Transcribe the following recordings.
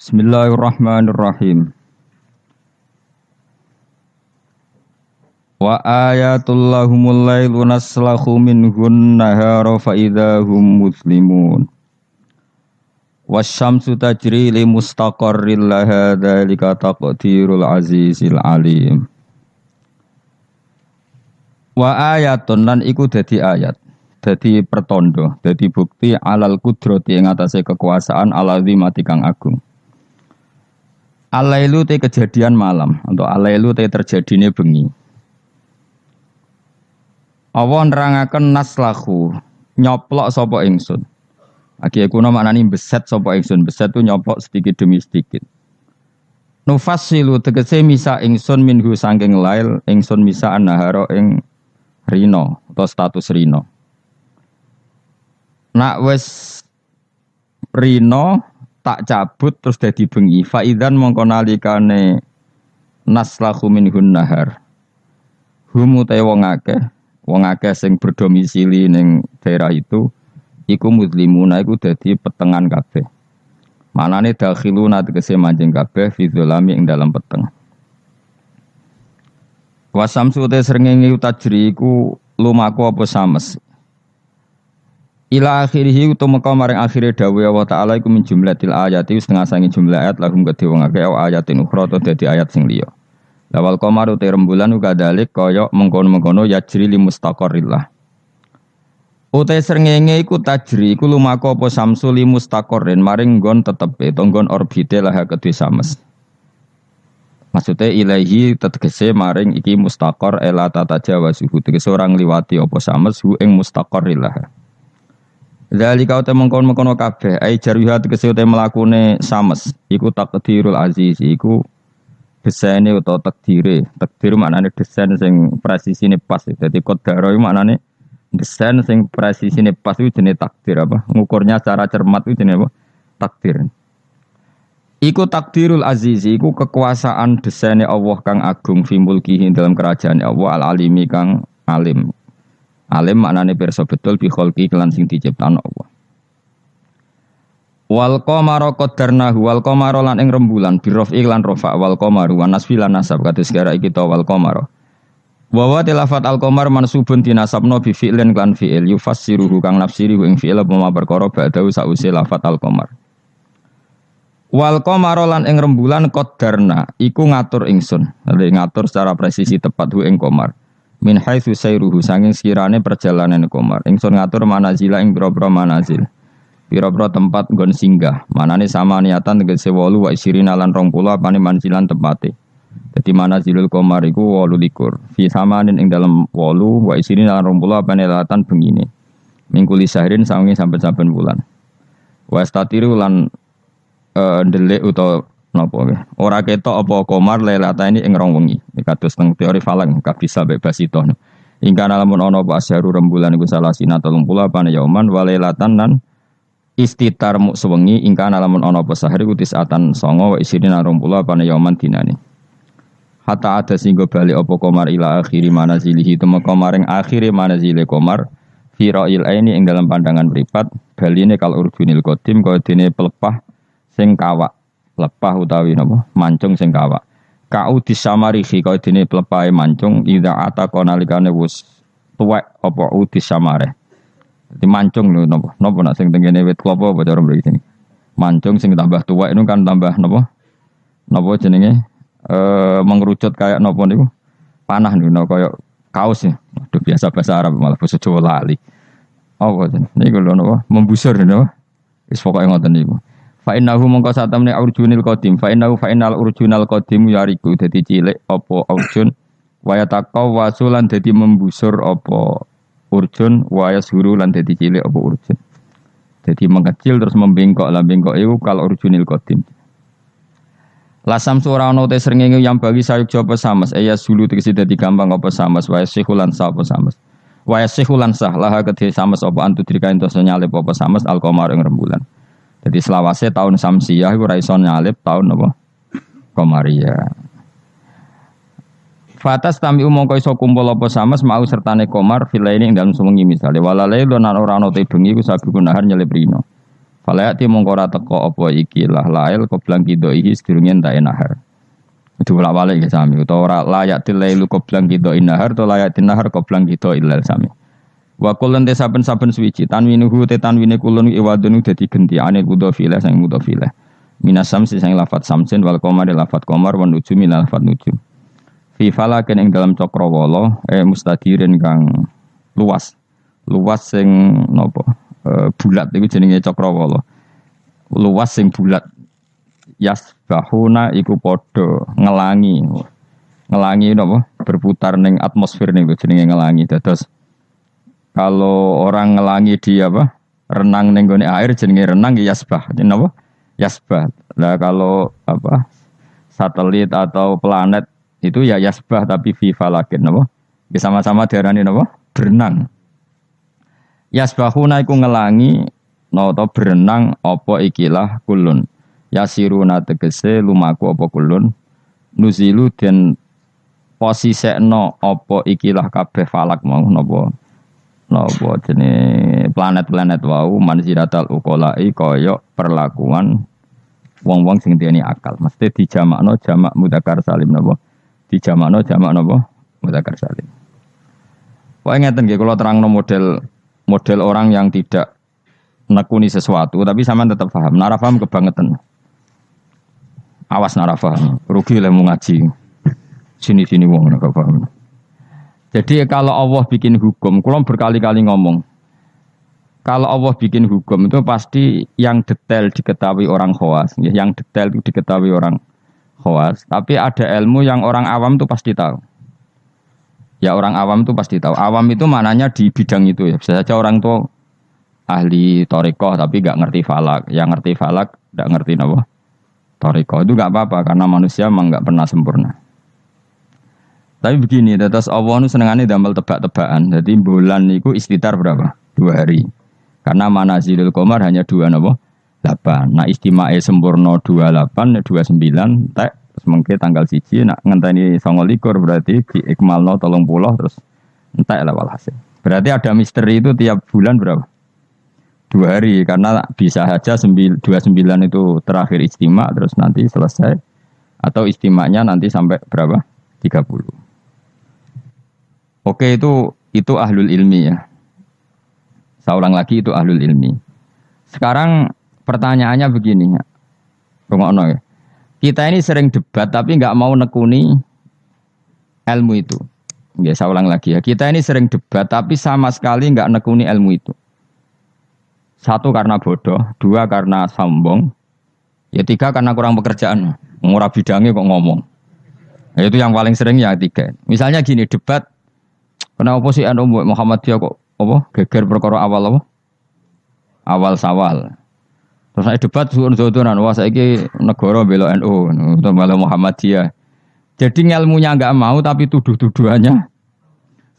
Bismillahirrahmanirrahim. Wa ayatul lahumul lailu naslahu minhun nahara fa idahum muslimun. Wasyamsu tajri li mustaqarril laha dzalika taqdirul azizil alim. Wa ayatun lan iku dadi ayat, dadi pertondo, dadi bukti alal kudrati ing atase kekuasaan alazimati kang agung. Alailu te kejadian malam, atau alailu te terjadine bengi. Allah nerangaken naslahu, nyoplok sapa ingsun. Aki kuna maknane beset sapa ingsun, beset tu nyoplok sedikit demi sedikit. Nufassilu tegese misa ingsun minhu saking lail, ingsun misa annahara ing rino atau status rino. Nak wis rino tak cabut terus dadi bengi fa idzan mongko nalikane naslahu minhun nahar hum te wong akeh sing berdomisili ning daerah itu iku muslimuna iku dadi petengan kabeh manane dakhiluna tegese manjing kabeh fi dzalami ing dalam peteng wasamsu te srengenge utajri iku lumaku apa sames ila akhirih utamaka maring akhire dawuh Allah taala iku min jumlatil ayati setengah sange jumlah ayat lahum kedhe wong akeh ayatin ukhra to dadi ayat sing liya. Lawal qamaru te rembulan uga dalik kaya mengkono-mengkono yajri li mustaqarrillah. Uta srengenge iku tajri iku lumaku apa samsu li mustaqarrin maring nggon tetepe to nggon orbite lah kedhe sames. Maksude ilahi tegese maring iki mustaqar ela tata jawa suhu tegese ora ngliwati apa sames hu ing mustaqarrillah. Zalika uta mengkon-mengkono kabeh ai jaruhat tegese uta mlakune sames iku takdirul aziz iku desaine utawa takdire maknane desain sing presisine pas dadi qadara iku maknane desain sing presisine pas iku jenenge takdir apa ngukurnya secara cermat iku jenenge apa takdir iku takdirul aziz iku kekuasaan desaine Allah kang agung fi mulkihi dalam kerajaan Allah al alimi kang alim. Alim maknane pirsa betul bi kholqi kelan sing diciptakno Allah. Wal qamara qaddarnahu wal qamara lan ing rembulan bi rafi lan rafa wal qamaru wa nasfi lan nasab kados gara iki to wal qamara. Wa wa tilafat al qamar mansubun dinasabno bi fi'lin lan fi'il yufassiruhu kang nafsiri ing fi'il apa perkara ba'dahu sause lafat al qamar. Wal qamara lan ing rembulan qaddarna iku ngatur ingsun. Ngatur secara presisi tepat hu ing qamar. Min haitsu sayruhu sanging sekirane perjalanan qamar ingsun ngatur manazila ing boro-boro manazil pira-pira tempat nggon singgah manane sama niatan tegese 8 wa 20 lan 20 apane manzilan tepate dadi manazilul qamar iku 28 fi samanin ing dalem 8 wa 20 lan 20 apane latan bengine mingkuli sahrin sawengi saben-saben bulan wa statiru lan ndelik utawa napa wae ora ketok apa qamar lailata ini ing rong wengi kados teng teori falak kabisa bebas itu ingkana lamun ana apa asyaru rembulan iku salasina 30 apane yauman walailatan lan istitar mu sewengi ingkana lamun ana apa sahri ku tisatan 9 wa isirina 20 apane yauman dinane hatta ada singgo bali apa qamar ila akhiri manazilihi temeka maring akhire manazile qamar fi ra'il aini ing dalam pandangan mripat baline kal urjunil qadim kaya dene pelepah sing kawak lepah utawi napa mancung sing kawak kau disamarihi kaya dene plepahe mancung ida ataka nalikane wis tuwek apa disamare dadi mancung lho napa nak sing tengene wit klopo apa cara mriki sini mancung sing tambah tuwek itu kan tambah napa jenenge mengerucut kayak napa niku panah niku kaya kaos ya aduh biasa bahasa Arab malah basa Jawa lali apa jenenge niku lho napa membusur napa wis pokoke ngoten niku fa innahu mongko satamne urjunil qadim fa innal urjunal qadim yariku dadi cilik apa urjun waya taqaw wasulan dadi membusur apa urjun waya suru lan dadi cilik apa urjun dadi mengecil terus membengkok lan bengkok iku kal urjunil qadim lasam sura ono te srengenge yang bagi sayuk jopo sames ya sulu tegese dadi gampang apa sames waya sihulan sa apa sames waya sihulan sah laha kedhe sames apa antudrika entos nyalip apa sames alqamar ing rembulan. Jadi selawase tahun Samsiyah iku ora iso nyalip tahun apa? Qamariyah. Fatas tami mongko iso kumpul apa sames mau sertane qamar filaini ing dalem sewengi misale walale lan ora ana te bengi iku sabi gunahar nyelip rino. Falayati mongkora teko apa ikilah lail qoblang kidaihi sedurunge entek nahar. Itu bolak-balik ya sami utawa layatil lailu qoblang kidai nahar to layatin nahar qoblang kidai ilal sami. Wa kullan saben-saben suwiji tanwinuhu te tanwine kulun iwadun dadi genti anil mudhofile sang mudhofile. Minas samsi sang lafat samsin wal qamari lafat qamar wan nujumi lafat nujum. Fi falakin ing dalam cakrawala mustadirin kang luas sing napa bulat iku jenenge cakrawala. Luas sing bulat. Yasbahuna iku padha ngelangi napa berputar ning atmosfer niku jenenge ngelangi. Dados kalau orang ngelangi di apa? Renang ning gone air jenenge renang yasbah. Jenenge napa? Yasbah. Lah kalau apa? Satelit atau planet itu ya yasbah tapi fi falakin napa? Sama-sama diarani napa? Berenang. Yasbahuna iku ngelangi nata berenang apa ikilah kulun. Yasiruna tegese lumaku apa kulun. Nuzilu den posisekno apa ikilah kabeh falak mau napa jenenge planet-planet wau manziratal uqala'i kaya perlakuan wong-wong sing duweni akal. Mesti dijamakno jamak mudzakkar salim napa? Dijamakno jamak napa? Mudzakkar salim. Pokoke ngeten nggih kula terangno model orang yang tidak nekuni sesuatu tapi sampean tetap paham. Nara paham kebangetan. Awas nara paham. Rugi lemu ngaji. Sini-sini wong nek paham. Jadi kalau Allah bikin hukum, kula berkali-kali ngomong. Kalau Allah bikin hukum itu pasti yang detail diketahui orang khawas, yang detail itu diketahui orang khawas, tapi ada ilmu yang orang awam itu pasti tahu. Ya orang awam itu pasti tahu. Awam itu maknanya di bidang itu ya. Bisa saja orang tua ahli thariqah tapi enggak ngerti falak. Yang ngerti falak enggak ngerti apa? Thariqah itu enggak apa-apa karena manusia memang enggak pernah sempurna. Tapi begini, tetes Allah itu senengannya damel tebak-tebakan. Jadi bulan itu istitar berapa? 2 hari. Karena manazilul qamar hanya 2 apa? 8. Nah istimae sempurna 28, 29, tek semengke tanggal 1 nak ngenteni 29 berarti diikmalno 30 terus entek lah walhasil. Berarti ada misteri itu tiap bulan berapa? 2 hari karena bisa saja 29 itu terakhir istimak terus nanti selesai atau istimaknya nanti sampai berapa? 30. Oke itu ahlul ilmi ya. Saya ulang lagi itu ahlul ilmi. Sekarang pertanyaannya begini ya. Rungokno ya. Kita ini sering debat tapi nggak mau nekuni ilmu itu. Ya, saya ulang lagi ya. Kita ini sering debat tapi sama sekali nggak nekuni ilmu itu. 1 karena bodoh, 2 karena sombong, ya 3 karena kurang pekerjaan. Ngurah bidangnya kok ngomong. Ya, itu yang paling sering ya 3. Misalnya gini debat, kenapa sih Muhammadiyah kok apa geger perkara awal apa? Awal Sawal. Terus saya debat suun-suunan, wah saiki negara bela NU atau bela Muhammadiyah. Jadi ilmunya enggak mau tapi tuduh-tuduhannya.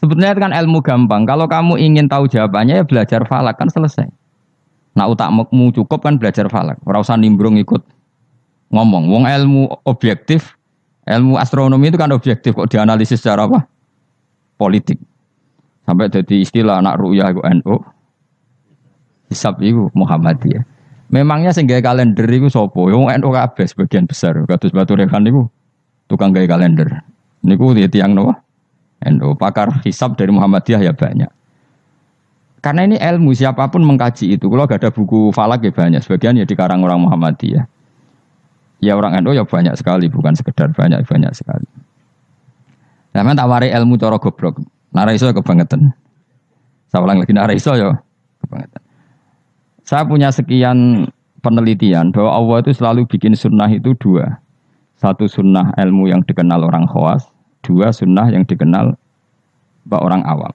Sebetulnya kan ilmu gampang. Kalau kamu ingin tahu jawabannya ya belajar falak kan selesai. Nah utakmu cukup kan belajar falak. Ora usah nimbrung ikut ngomong. Wong ilmu objektif, ilmu astronomi itu kan objektif kok dianalisis secara apa? Politik. Sampai jadi istilah anak ru'yah itu NU. Hisab itu Muhammadiyah. Memangnya sing gawe kalender iku sapa? Wong NU kabeh sebagian besar. Kados Batu Rehan niku tukang gawe kalender. Niku tiyang napa? NU. Pakar hisab dari Muhammadiyah ya banyak. Karena ini ilmu siapapun mengkaji itu. Kalau gak ada buku falak ya banyak. Sebagian ya dikarang orang Muhammadiyah. Ya orang NU ya banyak sekali, bukan sekedar banyak sekali. Sampeyan tak wari ilmu cara goblok. Nara iso kebangetan. Saya ulang lagi nara iso ya kebangetan. Saya punya sekian penelitian bahwa Allah itu selalu bikin sunnah itu 2. 1 sunnah ilmu yang dikenal orang khawas, 2 sunnah yang dikenal orang awam.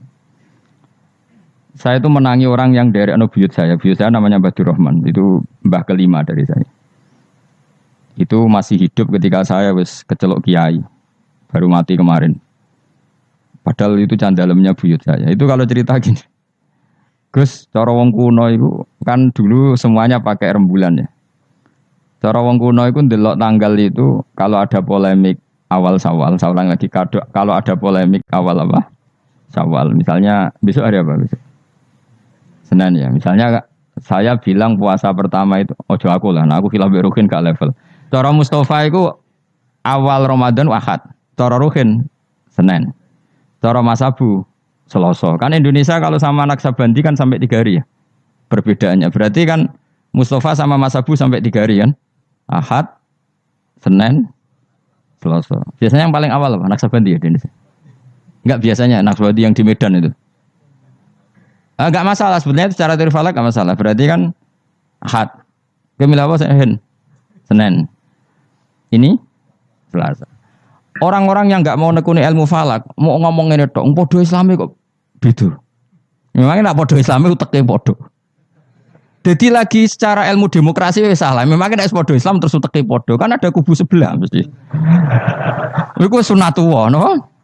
Saya itu menangi orang yang dari buyut saya namanya Badur Rahman, itu mbah kelima dari saya. Itu masih hidup ketika saya wis kecelok kiai, baru mati kemarin. Padahal itu candalemnya buyut saya. Itu kalau cerita gini, Gus, cara wong kuno itu kan dulu semuanya pakai rembulan ya. Cara wong kuno itu ndelok tanggal itu kalau ada polemik awal Syawal, saya ulang lagi kalau ada polemik awal apa? Syawal. Misalnya besok hari apa besok? Senin ya. Misalnya Saya bilang puasa pertama itu ojo aku lah, nah aku khilaf Ruhin gak level. Cara Mustafa itu awal Ramadan Ahad, cara Ruhin Senin, cara Mas Abu Selasa. Kan Indonesia kalau sama Naksabandi kan sampai 3 hari ya perbedaannya. Berarti kan Mustafa sama Mas Abu sampai 3 hari kan? Ahad, Senin, Selasa. Biasanya yang paling awal apa? Naksabandi ya di Indonesia. Enggak biasanya Naksabandi yang di Medan itu. Enggak masalah sebenarnya secara teori falak enggak masalah. Berarti kan Ahad. Kemila apa Senin. Ini Selasa. Orang-orang yang enggak mau nekuni ilmu falak, mau ngomong ini tok, podo Islami kok beda. Memangnya nak podo Islami uteke podo. Jadi lagi secara ilmu demokrasi wis salah. Memangnya nek podo Islam terus uteke podo, kan ada kubu sebelah mesti. Iku sunatullah, no?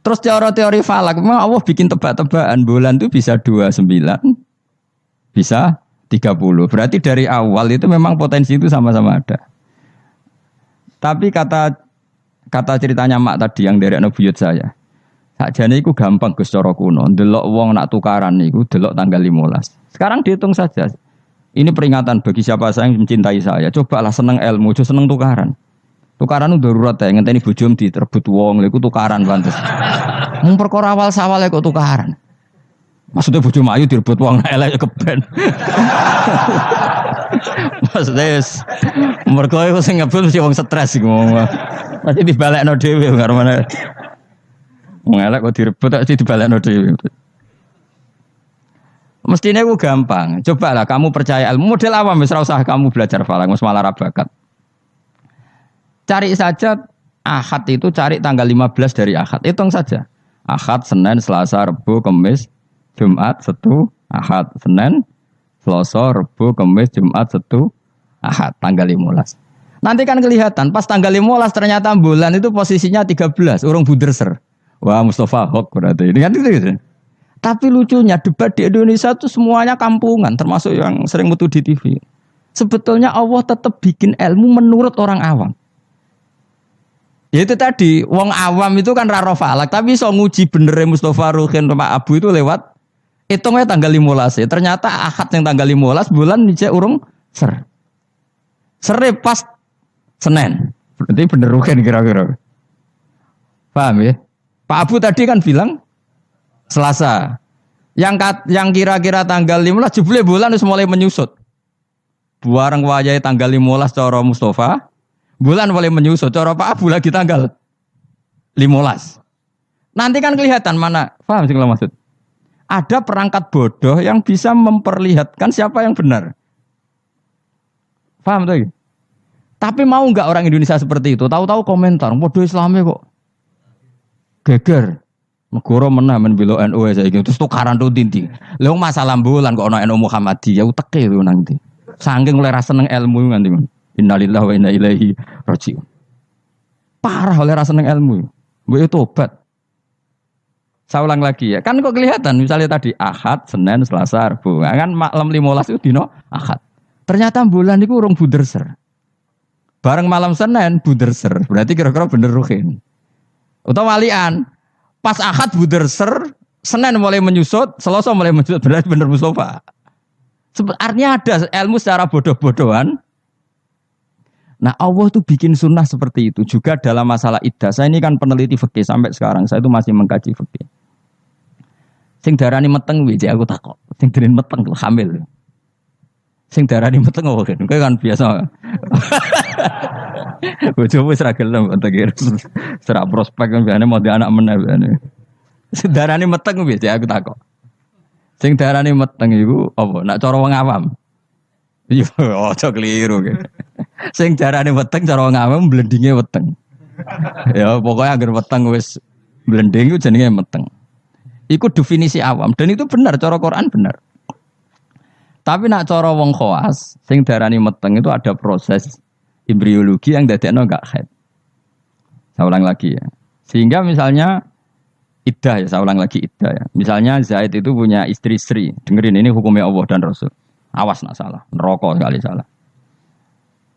Terus teori falak, memang Allah bikin tebak-tebakan bulan itu bisa 29, bisa 30. Berarti dari awal itu memang potensi itu sama-sama ada. Tapi kata ceritanya mak tadi yang dari buyut saya, sakjane iku gampang Gus cara kuno. Delok wong nak tukaran niku delok tanggal 15. Sekarang dihitung saja. Ini peringatan bagi siapa yang mencintai saya. Cobalah seneng ilmu, aja seneng tukaran. Tukaran itu darurat ya, ngenteni bojom diterbut wong, lha iku tukaran pantes. Mung perkara awal sawale kok tukaran. Maksudnya bojom ayu direbut wong elek keben. Maksudnya mergo iku sing ngebut mesti wong stres iku ngomong. Mesti dibalekno dhewe karo mana. Wong elek kok direbut mesti dibalekno dhewe. Mestinya itu gampang. Cobalah kamu percaya ilmu model awam wis ora usah kamu belajar falak wis malah ra bakat. Cari saja Ahad itu cari tanggal 15 dari Ahad. Hitung saja. Ahad, Senin, Selasa, Rabu, Kamis, Jumat, Sabtu, Ahad, Senin, Selasa, Rabu, Kamis, Jumat, Sabtu, Ahad, tanggal 15. Nanti kan kelihatan pas tanggal 15 ternyata bulan itu posisinya 13, urung buderser. Wah, Mustafa Hok berarti. Ini kan gitu. Tapi lucunya debat di Indonesia itu semuanya kampungan, termasuk yang sering mutu di TV. Sebetulnya Allah tetap bikin ilmu menurut orang awam. Ya itu tadi, wong awam itu kan raro falak, tapi so nguji bener Mustafa Ruhin Pak Abu itu lewat hitungnya tanggal 15 ya. Ternyata Ahad yang tanggal 15 bulan dicek urung ser. Sere pas Senin. Berarti bener Ruhin kira-kira. Paham ya? Pak Abu tadi kan bilang Selasa. Yang kira-kira tanggal 15 jebule bulan wis mulai menyusut. Bareng wayahe tanggal 15 cara Mustafa, bulan mulai menyusut. Cara Pak Abu lagi tanggal 15. Nanti kan kelihatan mana, paham sih kalau maksud? Ada perangkat bodoh yang bisa memperlihatkan siapa yang benar. Paham tuh? Tapi mau nggak orang Indonesia seperti itu? Tahu-tahu komentar, bodoh Islami kok geger. Negara menah membelo NU saya gitu. Terus tukaran tuh tinting. Lha masalah bulan kok ono NU Muhammadiyah uteke lho nanti. Saking oleh rasa seneng ilmu nanti. Innalillahi wa inna ilaihi raji'un. Parah oleh rasa seneng ilmu. Mbok tobat. Saya ulang lagi ya. Kan kok kelihatan misalnya tadi Ahad, Senin, Selasa, Rabu. Kan malam 15 itu dino Ahad. Ternyata bulan itu urung buderser. Bareng malam Senin buderser. Berarti kira-kira bener Ruhin. Utawa walian. Pas Ahad buderser, Senin mulai menyusut, Selasa mulai menyusut. Berarti bener Mustafa. Artinya ada ilmu secara bodoh-bodohan. Nah Allah tuh bikin sunnah seperti itu juga dalam masalah iddah. Saya ini kan peneliti fikih sampai sekarang. Saya itu masih mengkaji fikih. Sing darani meteng wiji aku takok. Sing darani meteng tuh hamil. Sing darani meteng oh kan biasa. Bojomu wis ra gelem tak kira. Serak prospek kan biasane mau di anak meneh biasane. Sing darani meteng wiji aku takok. Sing darani meteng iku apa? Nak cara wong awam. Iya, aja keliru. Sing jarane weteng cara ngawam blendinge weteng. Ya pokoknya agar weteng wis blending itu jenenge meteng. Iku definisi awam dan itu benar cara Quran benar. Tapi nak cara wong khawas sing darani meteng itu ada proses embriologi yang dadekno gak haid. Saya ulang lagi ya. Sehingga misalnya iddah ya, saya ulang lagi iddah ya. Misalnya Zaid itu punya istri Sri. Dengerin ini hukumnya Allah dan Rasul. Awas nak salah, neraka sekali salah.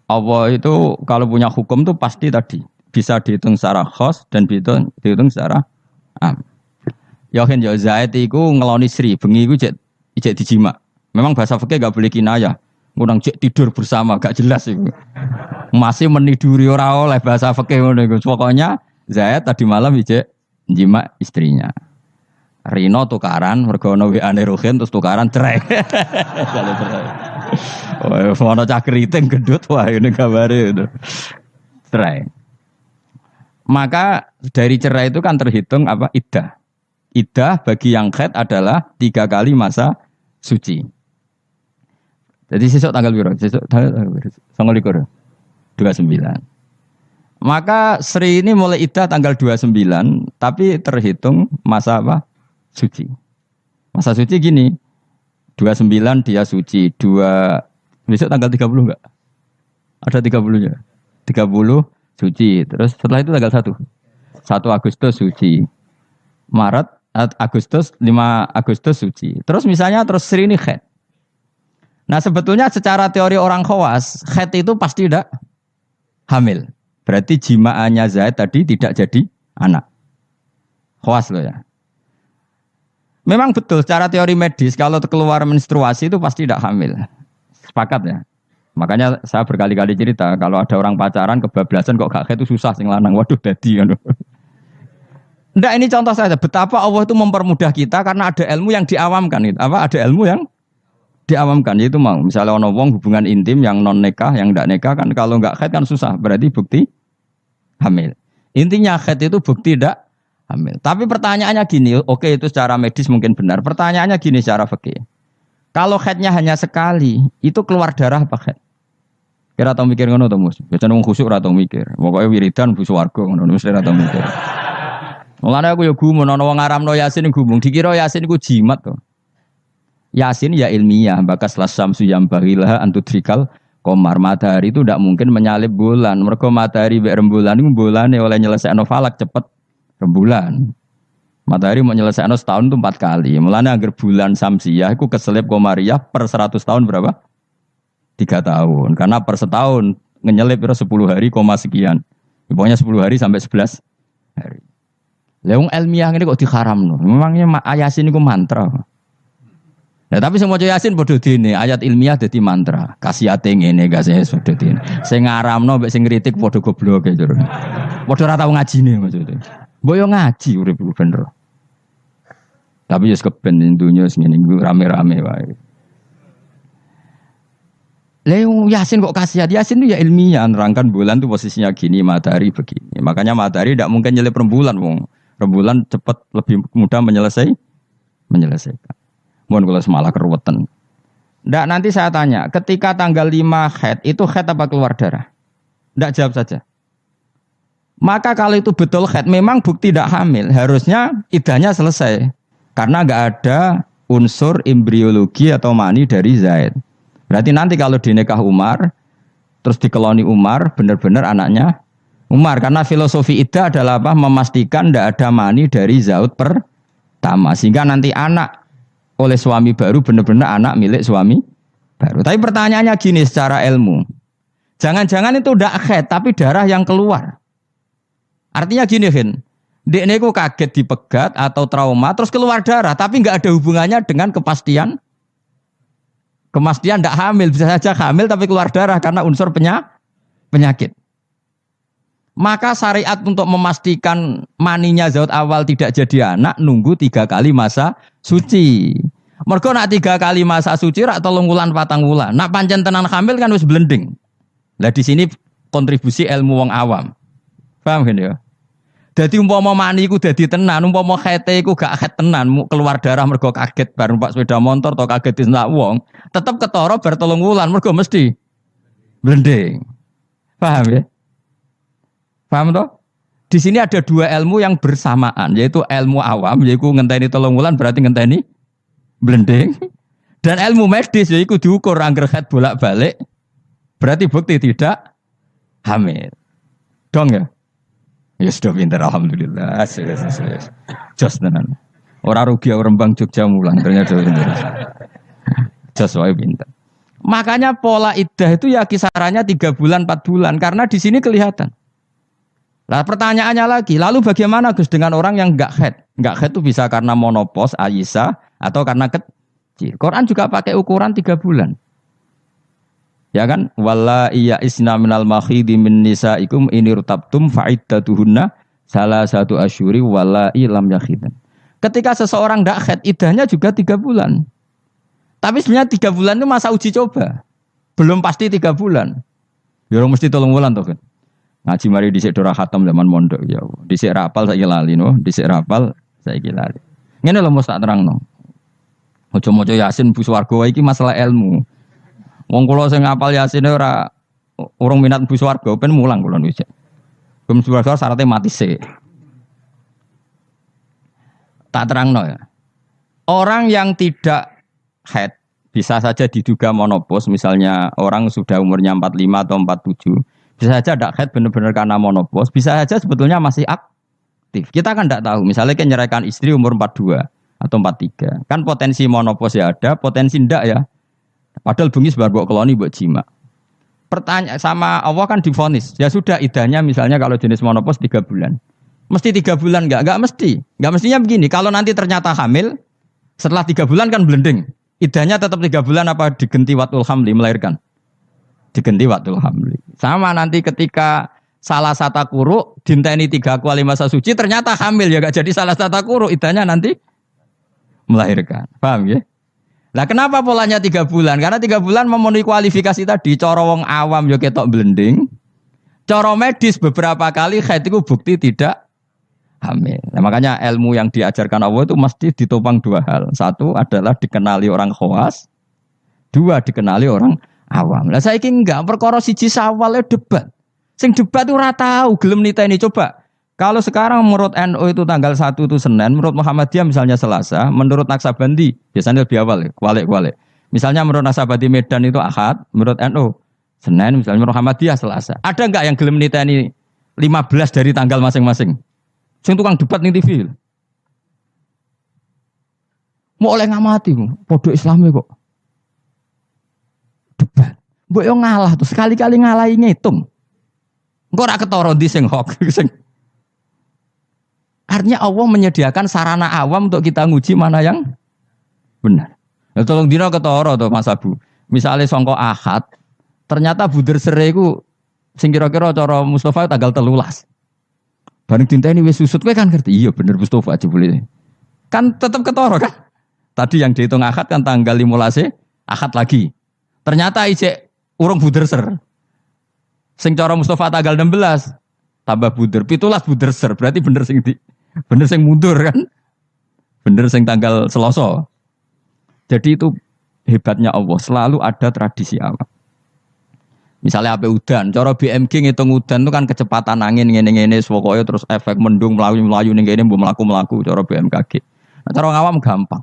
Allah itu kalau punya hukum tuh pasti tadi bisa dihitung secara khos dan dihitung secara am. Yakin ya Zaid iku ngeloni Sri, bengi iku cek ijek dijima. Memang bahasa fikih enggak boleh kinayah. Ngundang cek tidur bersama gak jelas itu. Masih meniduri ora oleh bahasa fikih ngono iku. Pokoknya Zaid tadi malam ijek jima istrinya. Rino tukaran mergo ono WA-ne Ruhin terus tukaran cerai. Oh, ono cah keriting gendut wah ini kabare itu. Cerai. Maka dari cerai itu kan terhitung apa? Iddah. Iddah bagi yang haid adalah 3 kali masa suci. Jadi sesuk tanggal piro? Sesuk tanggal 29. Maka Sri ini mulai iddah tanggal 29, tapi terhitung masa apa? Suci. Masa suci gini. 29 dia suci, besok tanggal 30 enggak? Ada 30-nya. 30 suci. Terus setelah itu tanggal 1. 1 Agustus suci. Maret, Agustus, 5 Agustus suci. Terus misalnya terus Sri ini haid. Nah sebetulnya secara teori orang khawas, haid itu pasti tidak hamil. Berarti jimaannya Zaid tadi tidak jadi anak. Khawas loh ya. Memang betul secara teori medis kalau keluar menstruasi itu pasti tidak hamil. Sepakat ya. Makanya saya berkali-kali cerita kalau ada orang pacaran kebablasan kok gak haid itu susah sing lanang. Waduh dadi kan. Ndak ini contoh saja betapa Allah itu mempermudah kita karena ada ilmu yang diawamkan itu. Apa ada ilmu yang diawamkan yaitu mau misalnya ono wong hubungan intim yang non nikah yang ndak nikah kan kalau nggak haid kan susah berarti bukti hamil. Intinya haid itu bukti ndak hamil. Tapi pertanyaannya gini, oke itu secara medis mungkin benar. Pertanyaannya gini secara fikih. Kalau haidnya hanya sekali, itu keluar darah apa haid? Kira tau mikir ngono to, Mus? Biasane wong khusuk ora tau mikir. Pokoke wiridan mlebu swarga ngono mesti ora tau mikir. Mulane aku ya gumun ana wong ngaramno Yasin gumung, dikira Yasin iku jimat to. Yasin ya ilmiah, bakas lasamsu yang bagilah antudrikal komar matahari itu tidak mungkin menyalip bulan. Mergo matahari be rembulan itu bulane oleh nyelesaikno falak cepet rembulan. Matahari mau nyelesaikno setahun itu 4 kali. Mulane agar bulan samsiah itu keselip komariah per 100 tahun berapa? 3 tahun. Karena per setahun ngenyelip 10 hari koma sekian. Pokoknya 10 hari sampai 11 hari. Leung ilmiah ini kok diharamno. Memangnya Yasin itu mantra. Nah, tapi semua Yasin padha dene ayat ilmiah dadi mantra. Kasihate ngene gak sih padha dene. Sing ngaramno mek sing ngritik padha gobloke jero. Padha ora tau ngajine maksudnya. Mbok yo ngaji urip bener. Tapi yo keben dunya sing ngene rame-rame wae. Leung Yasin kok kasihat? Yasin itu ya ilmiah nerangkan bulan tuh posisinya gini, matahari begini. Makanya matahari tidak mungkin nyelip rembulan wong. Rembulan cepat lebih mudah menyelesaikan. Mohon kalau semalah keruwetan. Ndak nanti saya tanya, ketika tanggal 5 haid, itu haid apa keluar darah? Ndak jawab saja. Maka kalau itu betul haid, memang bukti tidak hamil. Harusnya iddahnya selesai. Karena nggak ada unsur embriologi atau mani dari Zaid. Berarti nanti kalau dinikah Umar, terus dikeloni Umar, benar-benar anaknya Umar. Karena filosofi iddah adalah apa? Memastikan ndak ada mani dari Zaid pertama. Sehingga nanti anak oleh suami baru benar-benar anak milik suami baru. Tapi pertanyaannya gini secara ilmu. Jangan-jangan itu tidak haid tapi darah yang keluar. Artinya gini kan. Dekne ku kaget dipegat atau trauma terus keluar darah tapi enggak ada hubungannya dengan kepastian tidak hamil. Bisa saja hamil tapi keluar darah karena unsur penyakit. Maka syariat untuk memastikan maninya zat awal tidak jadi anak nunggu 3 kali masa suci. Mergo nak 3 kali masa suci rak 3 wulan 4 wulan. Nak pancen tenan hamil kan wis blending. Lah di sini kontribusi ilmu wong awam. Paham kan ya? Dadi umpama mani iku dadi tenan, umpama khete iku gak khet tenan, keluar darah mergo kaget bar numpak sepeda motor atau kaget disentak wong, tetep ketara bar 3 wulan mergo mesti blending. Paham ya? Paham toh? Di sini ada 2 ilmu yang bersamaan, yaitu ilmu awam, yaitu ngenteni 3 wulan berarti ngenteni blending, dan ilmu medis yaitu diukur angger haid bolak-balik, berarti bukti tidak hamil. Dong ya? Ya sudah pintar alhamdulillah. Jos tenan. Ora rugi Rembang Jogja mulang ternyata pintar. Jos wae pintar. Makanya pola iddah itu ya kisarannya 3 bulan 4 bulan karena di sini kelihatan. Lah pertanyaannya lagi, lalu bagaimana Gus dengan orang yang enggak haid? Enggak haid itu bisa karena monopos, Aisyah atau karena suci. Quran juga pakai ukuran 3 bulan. Ya kan? Walla iya isna minal makhidi min nisaikum inirtabtum fa'iddatuhunna salah satu asyuri walla ilam yakhidan. Ketika seseorang ndak haid, iddahnya juga 3 bulan. Tapi sebenarnya 3 bulan itu masa uji coba. Belum pasti 3 bulan. Ya mesti 3 bulan toh kan. Ngaji mari dhisik dora khatam zaman mondok ya. Dhisik rapal saiki lali no, dhisik rapal saiki lali. Ngene lho mesti tak terangno. Aja maca Yasin bu swarga iki masalah ilmu. Wong kula sing ngapal Yasin ora urung minat bu swarga ben mulang kula wis. Bu swarga syaratnya mati sik. Tak terangno ya. Orang yang tidak haid bisa saja diduga monopos, misalnya orang sudah umurnya 45 atau 47, bisa saja tidak haid benar-benar karena monopos, bisa saja sebetulnya masih aktif. Kita kan tidak tahu, misalnya kan nyeraikan istri umur 42 atau 43, kan potensi monopos ya ada, potensi tidak ya. Padahal bengi sebar buat keloni buat jima. Pertanyaan sama Allah kan divonis, ya sudah idahnya misalnya kalau jenis monopos 3 bulan. Mesti 3 bulan enggak mesti. Enggak mestinya begini, kalau nanti ternyata hamil, setelah 3 bulan kan blending. Idahnya tetap 3 bulan apa digenti watul hamli melahirkan? Digenti watul hamli. Sama nanti ketika salah satu kuru dinteni 3 kuali masa suci ternyata hamil ya gak jadi salah satu kuru idahnya nanti melahirkan. Paham ya? Lah kenapa polanya 3 bulan? Karena 3 bulan memenuhi kualifikasi tadi. Cara wong awam yo ketok blending. Cara medis beberapa kali haid itu bukti tidak hamil. Nah, makanya ilmu yang diajarkan Allah itu mesti ditopang 2 hal. 1 adalah dikenali orang khawas, 2 dikenali orang awam. Lah saiki enggak perkara siji sawale debat. Sing debat itu ora tahu gelem niteni coba. Kalau sekarang menurut NU itu tanggal 1 itu Senin, menurut Muhammadiyah misalnya Selasa, menurut Naksabandi biasanya lebih awal ya, kualik. Misalnya menurut Naksabandi Medan itu Ahad, menurut NU Senin, misalnya menurut Muhammadiyah Selasa. Ada enggak yang gelem niteni 15 dari tanggal masing-masing? Sing tukang debat ning TV. Mau oleh ngamati, podo Islami kok. Debat. Mbok yo ngalah tuh, sekali-kali ngalahi ngitung. Engko ora ketara ndi sing hok sing. Artinya Allah menyediakan sarana awam untuk kita nguji mana yang benar. Ya tolong dina ketara to Mas Abu. Misale sangka Ahad, ternyata buder sere iku sing kira-kira cara Mustafa tanggal 13. Bareng dinteni wis susut kowe kan ngerti. Iya bener Mustafa aja boleh. Kan tetap ketara kan? Tadi yang dihitung Ahad kan tanggal 15 Ahad lagi. Ternyata ijek urung buder ser. Sing cara Mustafa tanggal 16 tambah buder 17 buder ser. Berarti bener sing mundur kan? Bener sing tanggal Selasa. Jadi itu hebatnya Allah, selalu ada tradisi awam. Misalnya ape udan, cara BMG ngitung udan itu kan kecepatan angin ngene-ngene pokoke terus efek mendung melayu ning kene mbok mlaku-mlaku cara BMKG. Nah, cara awam gampang.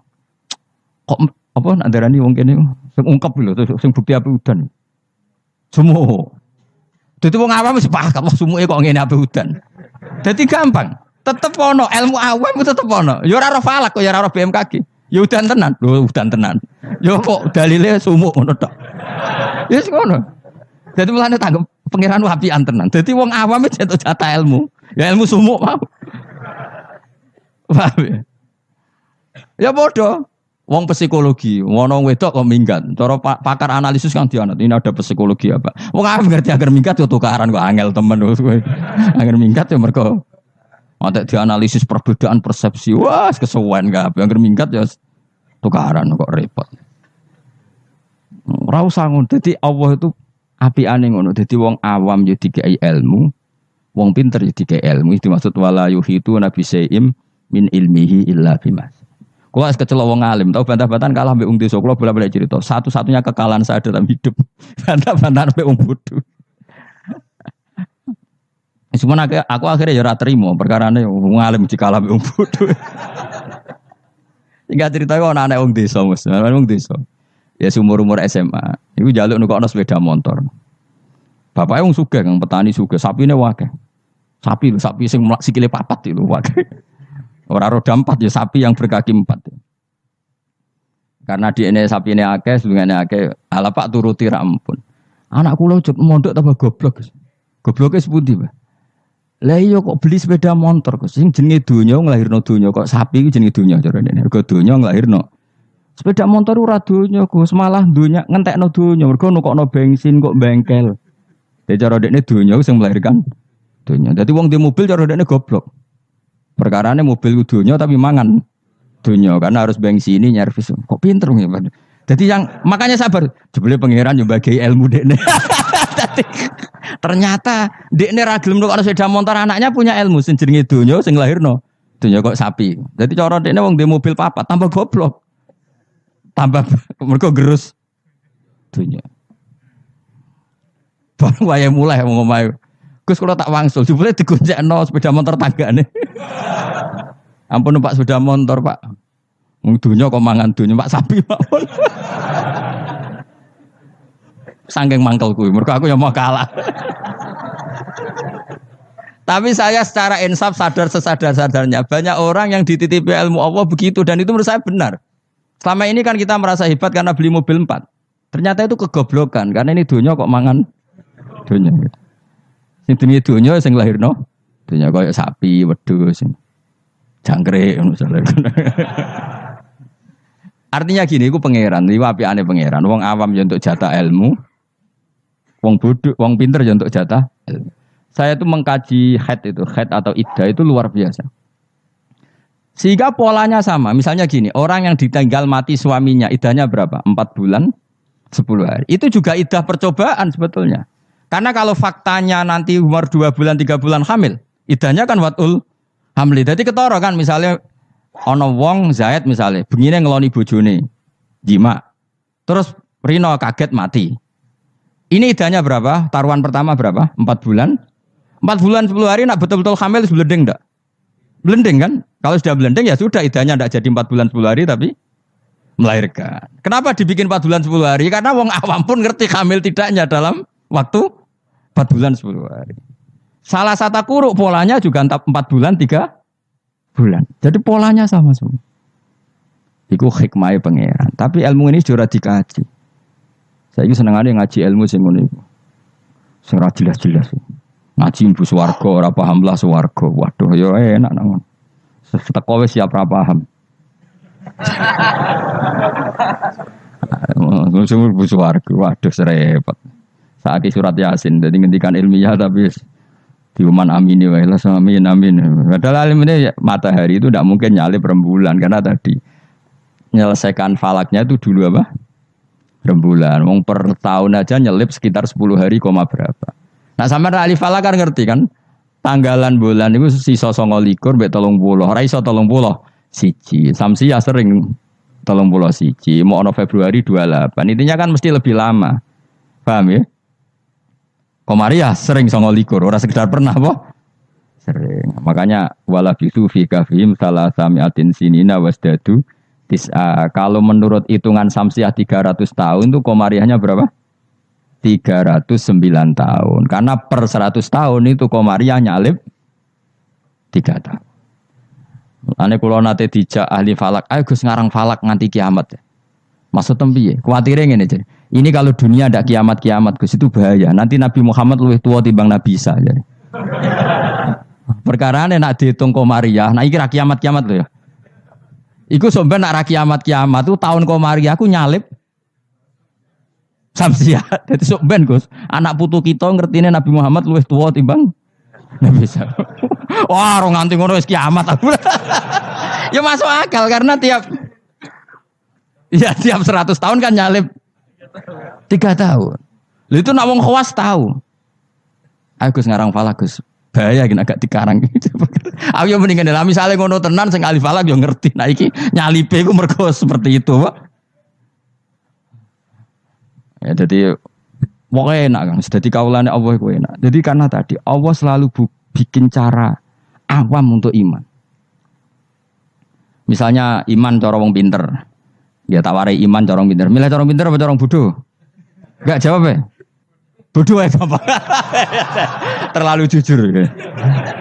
Kok apa ndarani wong kene sing ungkep lho sing bukti ape udan. Sumuh. Dadi wong awam wis paham kok sumuke kok ngene ape udan. Dadi gampang. Tetep ono ilmu awam tetep ono. Ya ora ora falak kok ya ora BMKG. Ya udan tenan. Lho udan tenan. Ya kok dalile sumuk ngono tok. Ya wis ngono. Dadi mulane tanggep pangeran apian tenan. Dadi wong awam wis entuk jatah ilmu. Ya ilmu sumuk mau. Paham ya? Ya bodoh. Wong psikologi, ngono wedok kok minggat. Cara pakar analisis kan dianut. Ini ada psikologi apa? Wong awam ngerti agar minggat yo tukaran kok angel temen kowe. Agar minggat yo mergo ada dianalisis perbedaan persepsi. Wah, kesuwen gak apa yang minggat ya tukaran kok repot. Ora usah ngono. Dadi Allah itu apiane ngono. Dadi wong awam yo dikai ilmu, wong pinter yo dikai ilmu. Itu maksud wala yuhitu nabi saim min ilmihi illa bimas. Kulo es kecelok wong alim, tau bantah-bantahan kalah mbek wong desa. Kulo bolak-balik cerita, satu-satunya kekalahan saya dalam hidup. Bantah-bantahan mbek wong bodho. Semuanya aku akhirnya ya ora trimo perkarane wong alim dikalah mbek wong bodho. Enggak cerita kok anak wong desa, Mas. Wong desa. Ya umur-umur SMA. Iku njaluk nukokno sepeda motor. Bapake wong sugih, kang petani sugih, sapine akeh. Sapi sing sikile papat itu akeh. Ora roda 4 ya sapi yang berkaki 4. Karena di ini sapi ini akeh, sedungane akeh. Ala Pak turuti ra ampun. Anak kula cuk mondok tambah goblok. Gobloke sepundi, Pak? Lah iya kok beli sepeda motor kok sing jenenge donya nglahirno donya kok sapi iku jenenge donya carane. Mergo donya nglahirno Sepeda motor ora donya Gus, malah donya ngentekno donya. Mergo nukokno bensin kok bengkel. Dadi cara dekne donya sing melahirkan donya. Dadi wong di mobil cara dekne goblok. Perkarane mobil donya tapi mangan donya karena harus bensini nyervis. Kok pinter ya, Pak. Jadi yang makanya sabar. Jebule pangeran yo bagi ilmu dekne. Ternyata dekne ra gelem nukokno sepeda motor anaknya punya ilmu sing jenenge donya sing lahirno. Donya kok sapi. Jadi cara dekne wong di mobil papat tambah goblok. Tambah mergo gerus dunia. Baru wayahe mulai wong omahe. Gus kula tak wangsul, jebule digoncekno sepeda motor tanggane. Ampun Pak sepeda motor, Pak. Wong dunya kok mangan dunya Pak sapi mawon. Saking mangkel kuwi, mergo aku ya mau kalah. Tapi saya secara insaf sadar sesadar-sadarnya banyak orang yang dititipi ilmu Allah begitu dan itu menurut saya benar. Selama ini kan kita merasa hebat karena beli mobil 4. Ternyata itu kegoblokan karena ini dunia kok mangan dunia. Sing dunia dunia sing lahirno dunia koyo sapi, wedhus, jangkrik misalnya. Artinya gini, iku pangeran, iki apikane pangeran. Wong awam ya untuk jatah ilmu. Wong bodoh, wong pinter ya untuk jatah ilmu. Saya itu mengkaji haid atau iddah itu luar biasa. Sehingga polanya sama. Misalnya gini, orang yang ditinggal mati suaminya, iddahnya berapa? 4 bulan, 10 hari. Itu juga iddah percobaan sebetulnya. Karena kalau faktanya nanti umur 2 bulan, 3 bulan hamil, iddahnya kan watul hamli. Jadi ketara kan misalnya, ono wong Zaid misalnya, begini ngeloni bojone, jima. Terus Rino kaget mati. Ini iddahnya berapa? Taruhan pertama berapa? 4 bulan. 4 bulan 10 hari nak betul-betul hamil blending enggak? Blending kan? Kalau sudah blending ya sudah idahnya tidak jadi 4 bulan 10 hari tapi melahirkan. Kenapa dibikin 4 bulan 10 hari? Karena wong awam pun ngerti hamil tidaknya dalam waktu 4 bulan 10 hari. Salah satu kuruk polanya juga 4 bulan 3 bulan. Jadi polanya sama semua. Iku hikmahnya pangeran. Tapi ilmu ini sudah dikaji. Saya itu seneng aja ngaji ilmu sing ngono iku. Sing ora jelas-jelas. Ngaji mbu swarga ora paham lah swarga. Waduh ya enak nang. Seteko wis siap ora paham. Sumur mbu swarga. Waduh serepet. Saiki surat Yasin dadi ngendikan ilmiah tapi diuman amini wae lah amin amin. Padahal alim ini matahari itu tidak mungkin nyalip rembulan karena tadi menyelesaikan falaknya itu dulu apa? Rembulan. Wong per tahun aja nyelip sekitar 10 hari koma berapa. Nah sama ahli falak kan ngerti kan tanggalan bulan itu sisa 29 mbek 30. Ora iso 30 siji. Samsia sering 30 siji. Mau ono Februari 28. Intinya kan mesti lebih lama. Paham ya? Komaria sering 29. Ora sekedar pernah apa? Sering. Makanya wala bisu fi kafim salah samiatin sinina wasdadu tis'a. Kalau menurut hitungan Samsiah 300 tahun tuh komariahnya berapa? 309 tahun. Karena per 100 tahun itu komariah nyalip 3 tahun. Ane kula nate dijak ahli falak, ayo Gus ngarang falak nganti kiamat. Maksud piye? Kuwatire ngene jadi. Ini kalau dunia ndak kiamat-kiamat Gus itu bahaya. Nanti Nabi Muhammad luwih tua timbang Nabi Isa jadi. Perkarane nak diitung komariah, nah iki ra kiamat-kiamat lho ya. Iku sampeyan nak ra kiamat-kiamat tuh tahun komariah aku nyalip Samsiah. Dadi sok ben Gus, anak putu kita ngertine Nabi Muhammad luwih tua timbang Nabi Isa. Wah, ora nganti ngono wis kiamat aku. Ya masuk akal karena tiap 100 tahun kan nyalip 3 tahun. Lha itu nak wong khawas tahu. Aku ngarang falak Gus. Bahaya gini agak dikarang gitu. Aku yang mendingan dalam misalnya ngono tenan sing ahli falak yo ngerti. Nah iki nyalipe iku mergo seperti itu, Pak. Ya jadi pokoknya enak Kang. Jadi kaulane Allah iku enak. Jadi karena tadi Allah selalu bikin cara awam untuk iman. Misalnya iman cara wong pinter. Ya tawari iman cara wong pinter. Milih cara pinter apa cara bodoh? Enggak jawab ya. Bodoh ya Bapak. Terlalu jujur.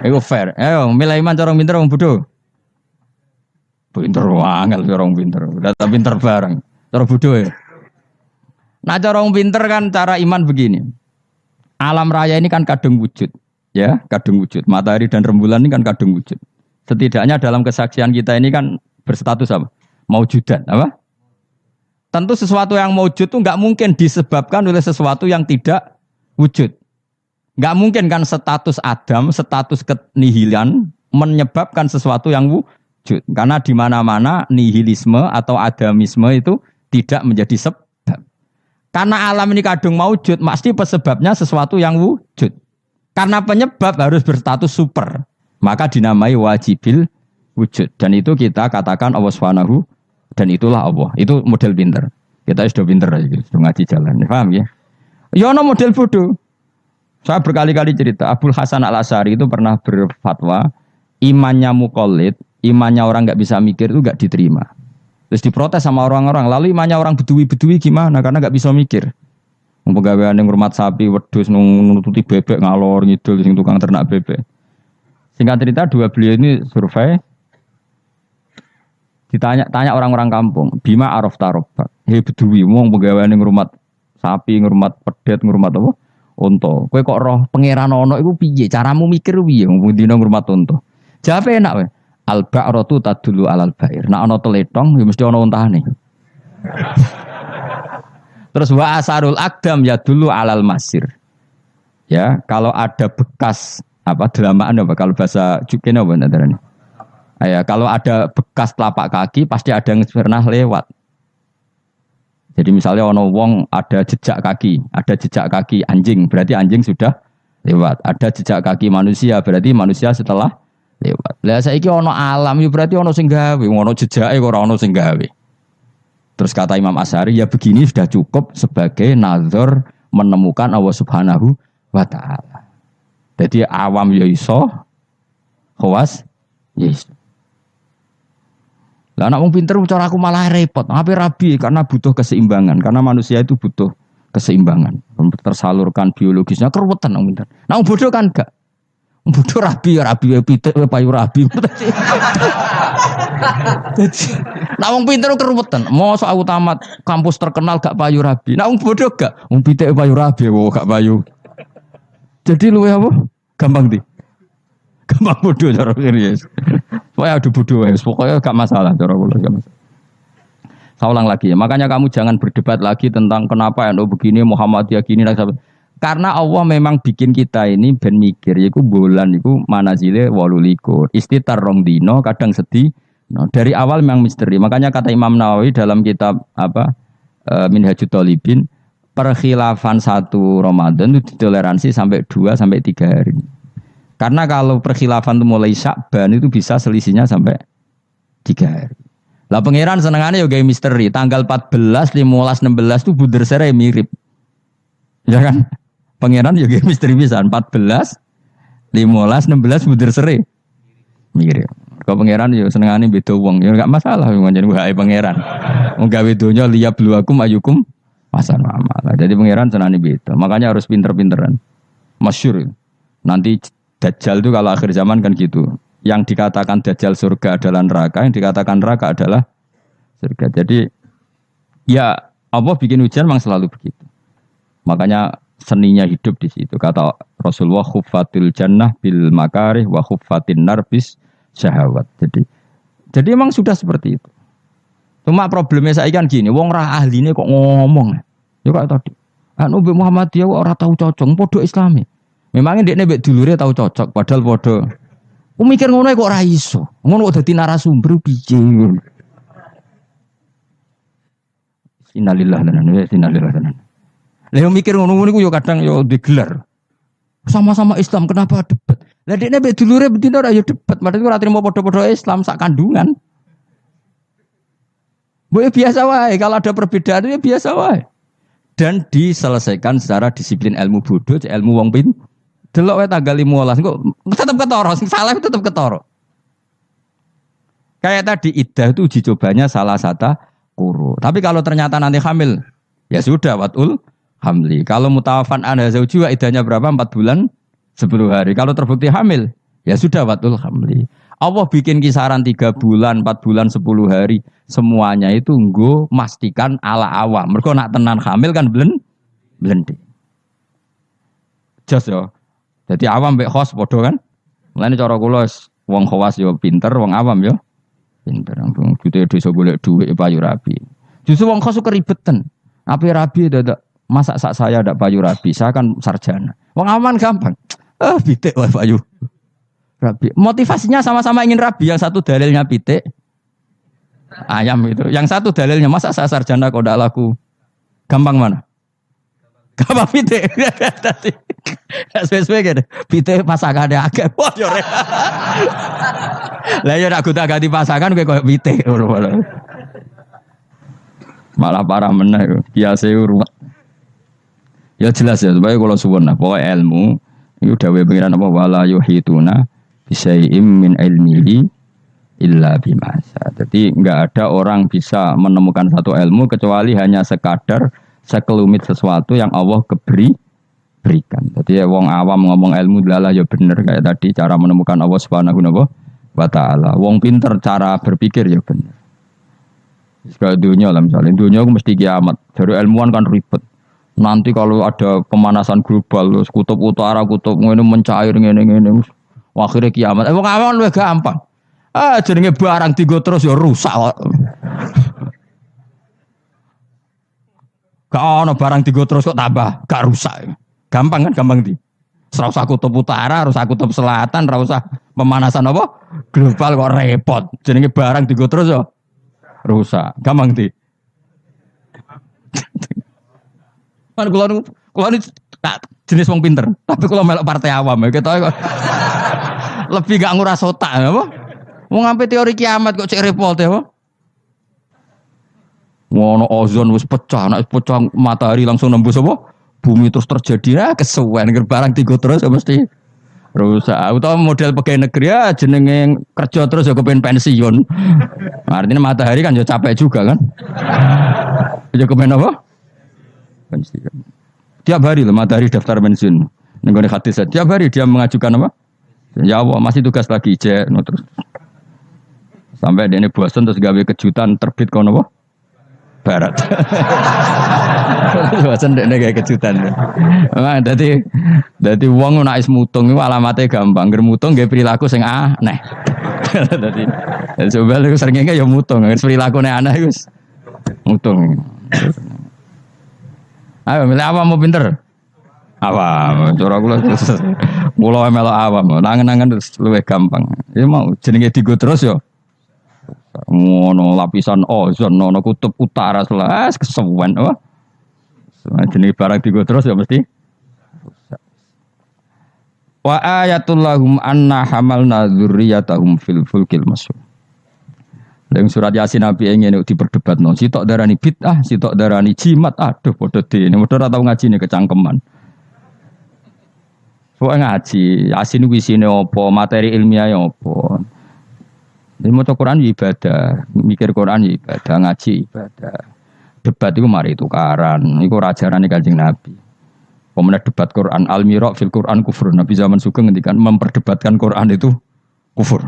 Itu fair. Ayo milih iman cara wong pinter wong bodoh. Pinter banget cara wong pinter. Data pinter bareng. Cara bodoh ya. Nah cara wong pinter kan cara iman begini. Alam raya ini kan kadung wujud. Ya, kadung wujud. Matahari dan rembulan ini kan kadung wujud. Setidaknya dalam kesaksian kita ini kan berstatus apa? Maujudan, apa? Tentu sesuatu yang wujud itu nggak mungkin disebabkan oleh sesuatu yang tidak wujud. Nggak mungkin kan status Adam, status kenihilan menyebabkan sesuatu yang wujud. Karena di mana-mana nihilisme atau adamisme itu tidak menjadi sebab. Karena alam ini kadung maujud, pasti sebabnya sesuatu yang wujud. Karena penyebab harus berstatus super, maka dinamai wajibil wujud. Dan itu kita katakan Allah Subhanahu, dan itulah Allah. Itu model pinter. Kita sudah pinter aja, sudah ngaji jalan. Paham ya? Ya ono model bodoh. Saya berkali-kali cerita, Abul Hasan Al-Asy'ari itu pernah berfatwa, imannya muqallid, imannya orang nggak bisa mikir itu nggak diterima. Terus diprotes sama orang-orang. Lalu imannya orang bedui gimana? Karena nggak bisa mikir. Pegawaian yang ngurmat sapi, wedhus, nututi bebek ngalor ngidul sing tukang ternak bebek. Singkat cerita dua beliau ini survei. Tanya orang-orang kampung, Bima Araf Tarobak. Hei bedui, wong pegawaian yang ngurmat sapi, ngurmat pedet, ngurmat apa? Unta. Kowe kok roh pangeran ana iku piye? Caramu mikir piye wong dina ngurmat unta? Jawabe enak wae. Al-ba'ratu tadullu 'alal ba'ir. Nek ana teletong ya mesti ana untane. Terus wa asarul aqdam ya dulu 'alal masir. Ya, kalau ada bekas apa delamaan apa kalau bahasa Jukene apa nandarane? Ya, kalau ada bekas telapak kaki pasti ada yang pernah lewat. Jadi misalnya ono wong ada jejak kaki anjing, berarti anjing sudah lewat. Ada jejak kaki manusia, berarti manusia setelah lewat. Lah saiki ono alam ya berarti ono sing gawe, ono jejake kok ora ono sing gawe. Terus kata Imam Asy'ari, ya begini sudah cukup sebagai nazar menemukan Allah Subhanahu wa taala. Jadi awam ya iso, khawas ya iso. Lah anak wong pinter cara aku malah repot. Ngapain rabi? Karena butuh keseimbangan. Karena manusia itu butuh keseimbangan. Tersalurkan biologisnya keruwetan wong pinter. Nah wong bodoh kan enggak. Wong bodoh rabi pitik payu rabi. Nah wong pinter keruwetan. Mosok aku tamat kampus terkenal gak payu rabi. Nah wong bodoh gak. Wong pitik payu rabi gak payu. Jadi luwe apa? Gampang di. Gampang bodoh cara kiri. Pokoknya ada bodoh ya, pokoknya gak masalah cara kula gak masalah. Saya ulang lagi ya, makanya kamu jangan berdebat lagi tentang kenapa NU begini, Muhammadiyah gini. Karena Allah memang bikin kita ini ben mikir, yaitu bulan itu manazile 18. Istitar rong dino, kadang sedih. No, dari awal memang misteri. Makanya kata Imam Nawawi dalam kitab Minhajut Thalibin, perkhilafan 1 Ramadan itu ditoleransi sampai 2 sampai 3 hari. Karena kalau perkhilafan itu mulai Sya'ban itu bisa selisihnya sampai 3 hari. Lah pangeran senengannya ya gawe misteri. Tanggal 14, 15, 16 itu bunder sere mirip. Ya kan? Pangeran ya gawe misteri pisan. 14, 15, 16 bunder sere mirip. Kalau pangeran ya senengane beda wong. Ya enggak masalah pancen wae pangeran. Wong gawe donya liyabluwakum ayyukum ahsanu amala. Jadi pangeran senengane beda. Makanya harus pinter-pinteran. Masyhur. Nanti Dajjal itu kalau akhir zaman kan gitu. Yang dikatakan Dajjal surga adalah neraka, yang dikatakan neraka adalah surga. Jadi ya Allah bikin ujian memang selalu begitu. Makanya seninya hidup di situ. Kata Rasulullah khuffatil jannah bil makarih wa khuffatin nar bis syahawat. Jadi memang sudah seperti itu. Cuma problemnya saya kan gini, wong ra ahline kok ngomong. Ya kayak tadi. Anu Muhammadiyah ora tahu cocok podo Islami. Memangnya dia nebek dulure tahu cocok, padahal podo. Aku mikir ngono kok ora iso. Ngono kok dadi narasumber piye ngono. Innalillahi wa inna ilaihi raji'un. Lah mikir ngono niku yo kadang yo digelar. Sama-sama Islam kenapa debat? Lah dia nebek dulure betina ora yo debat, padahal ora trimo podo-podo Islam sak kandungan. Boleh biasa wae, kalau ada perbedaan ya biasa wae. Dan diselesaikan secara disiplin ilmu bodoh, ilmu wong pin. Delok wae tanggal 15 kok tetep ketara, sing salah tetep ketara. Kayak tadi iddah itu uji cobanya salah satu quru. Tapi kalau ternyata nanti hamil, ya sudah watul hamli. Kalau mutawafan ana zauji iddahnya berapa? 4 bulan 10 hari. Kalau terbukti hamil, ya sudah watul hamli. Allah bikin kisaran 3 bulan, 4 bulan, 10 hari. Semuanya itu nggo mastikan ala awam. Mergo nak tenan hamil kan blende. Jos yo. Jadi awam mbek khos padha kan? Mulane cara kula wong khawas yo pinter, wong awam yo pinter. Ampun gede desa golek dhuwit payu rabi. Justru wong kos keribetan. Api rabi dadak masak sak saya ndak payu rabi, saya kan sarjana. Wong aman gampang. Pitik wae payu. Rabi. Motivasinya sama-sama ingin rabi, yang satu dalilnya pitik ayam itu. Yang satu dalilnya masa saya sarjana kok ndak laku. Gampang mana? Gampang pitik. Tadi sesuai gitu. Pitik pasangane akeh. Wah yo. Lah yo nak gonta-ganti pasangan kowe koyo pitik ngono. Malah parah meneh biasa ruwet. Ya jelas ya supaya kalau suwun nah pokoke ilmu iku dawuh pengiran apa wala yuhituna bisyai'im min ilmihi illa bima. Jadi enggak ada orang bisa menemukan satu ilmu kecuali hanya sekadar sekelumit sesuatu yang Allah berikan. Jadi wong awam ngomong ilmu adalah ya bener kayak tadi cara menemukan Allah Subhanahu wa taala. Wong pinter cara berpikir ya bener. Sekarang dunia lah misalnya, dunia aku mesti kiamat. Dari ilmuwan kan ribet. Nanti kalau ada pemanasan global, kutub utara, kutub ini mencair, ini, akhirnya kiamat. Wong awam lebih gampang. Jenenge barang tiga terus ya rusak. Gak ono barang tiga terus kok tambah, gak rusak. Gampang kan, gampang di. Serasa kutub utara, harus kutub selatan, serasa pemanasan apa? Global kok repot. Jenenge barang tiga terus ya. Rusak, gampang di. Kan kalau ini jenis wong pinter, tapi kalau melok partai awam, kita lebih gak nguras otak, apa? Mau ngambil teori kiamat kok cek repot ya, apa? Wono ozon wis pecah, nak pecah matahari langsung nembus apa? Bumi terus terjadi, kesuwen barang tiga terus ya mesti. Rusak, atau model pegawai negeri ya jenenge kerja terus ya kepengen pensiun. Artinya matahari kan ya capek juga kan. Ya kepengen apa? Pensiun. Tiap hari lah matahari daftar pensiun. Nenggone hadis tiap hari dia mengajukan apa? Ya Allah masih tugas lagi cek no, terus. Sampai dia ini bosan terus gawe kejutan terbit kono apa? Barat. Bosan dia kayak kejutan. Nah, jadi uang nak is mutung itu alamatnya gampang. Ger mutung gak perilaku sing aneh. Jadi coba lu seringnya ya mutung. Ger perilaku aneh Gus. Mutung. Ayo milih apa mau pinter? Awam. Cara kula melok awam. Nangen-nangen terus luwih gampang. Ya mau jenenge digo terus yo. Ngono lapisan ozon ono kutub utara selas kesuwen apa? Jenenge barang digo terus ya mesti. Wa ayatul lahum anna hamalna dzurriyyatahum fil fulkil masyhur. Ning surat Yasin Nabi ngene diperdebatno, sitok darani bid'ah, sitok darani jimat. Aduh padha dene, padha ora tau ngajine kecangkeman. Pokoke ngaji, Yasin kuwi isine apa, materi ilmiah apa. Nek maca Quran ibadah, mikir Quran ibadah, ngaji ibadah. Debat itu mari tukaran, iku ajarane Kanjeng Nabi. Pemenang debat Quran al-mira' fil Quran kufur. Nabi zaman Sugeng ngendikan memperdebatkan Quran itu kufur.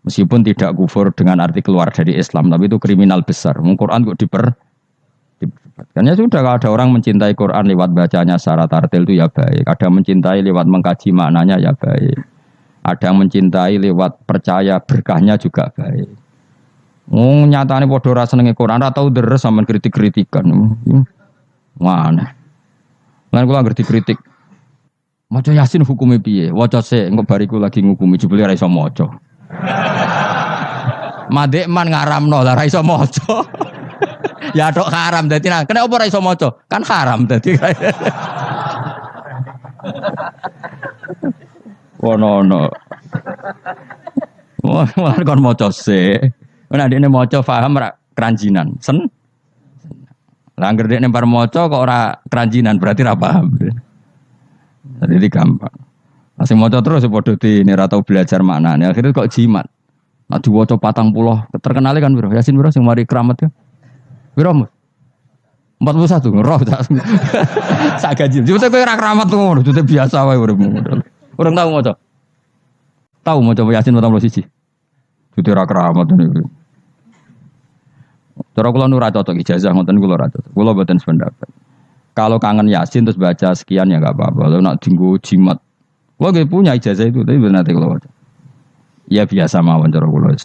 Meskipun tidak kufur dengan arti keluar dari Islam, tapi itu kriminal besar. Quran kok diperdebatkan. Ya sudah, kalau ada orang mencintai Quran lewat bacanya secara tartil itu ya baik. Ada yang mencintai lewat mengkaji maknanya ya baik. Ada yang mencintai lewat percaya berkahnya juga baik. Nyatane padha ora senenge Quran, ora tau deres sampean kritik-kritikan. Mana? Lan kula ngerti kritik. Maca Yasin hukume piye? Waca sik engko bariku lagi ngukumi jebule ora iso maca. Madek man ngaramno lah ora iso maca. Ya tok haram dadi nang. Kenapa ora iso maca? Kan haram dadi. Wono. Wah kon maca sik. Nek dekne maca paham ra keranjinan. Lah anggere dekne bar maca kok ora keranjinan berarti ra paham. Jadi gampang. Masih maca terus padha dene ora tau belajar maknane. Akhirnya kok jimat. Nek diwaca 40 terkenale kan piro? Yasin piro sing mari keramat ya? Piro, Mas? 41 roh tak. Sak gaji. Jute kowe ora keramat ngono, jute biasa wae uripmu. Urung tau maca. Tau maca Yasin 41. Jute ora keramat niku. Cara kula nu ora cocok ijazah ngoten kula ora cocok. Kula mboten sependapat. Kalau kangen Yasin terus baca sekian ya enggak apa-apa. Kalau nak dinggo jimat. Kula nggih punya ijazah itu tapi bener nanti kula baca. Ya biasa mawon cara kula.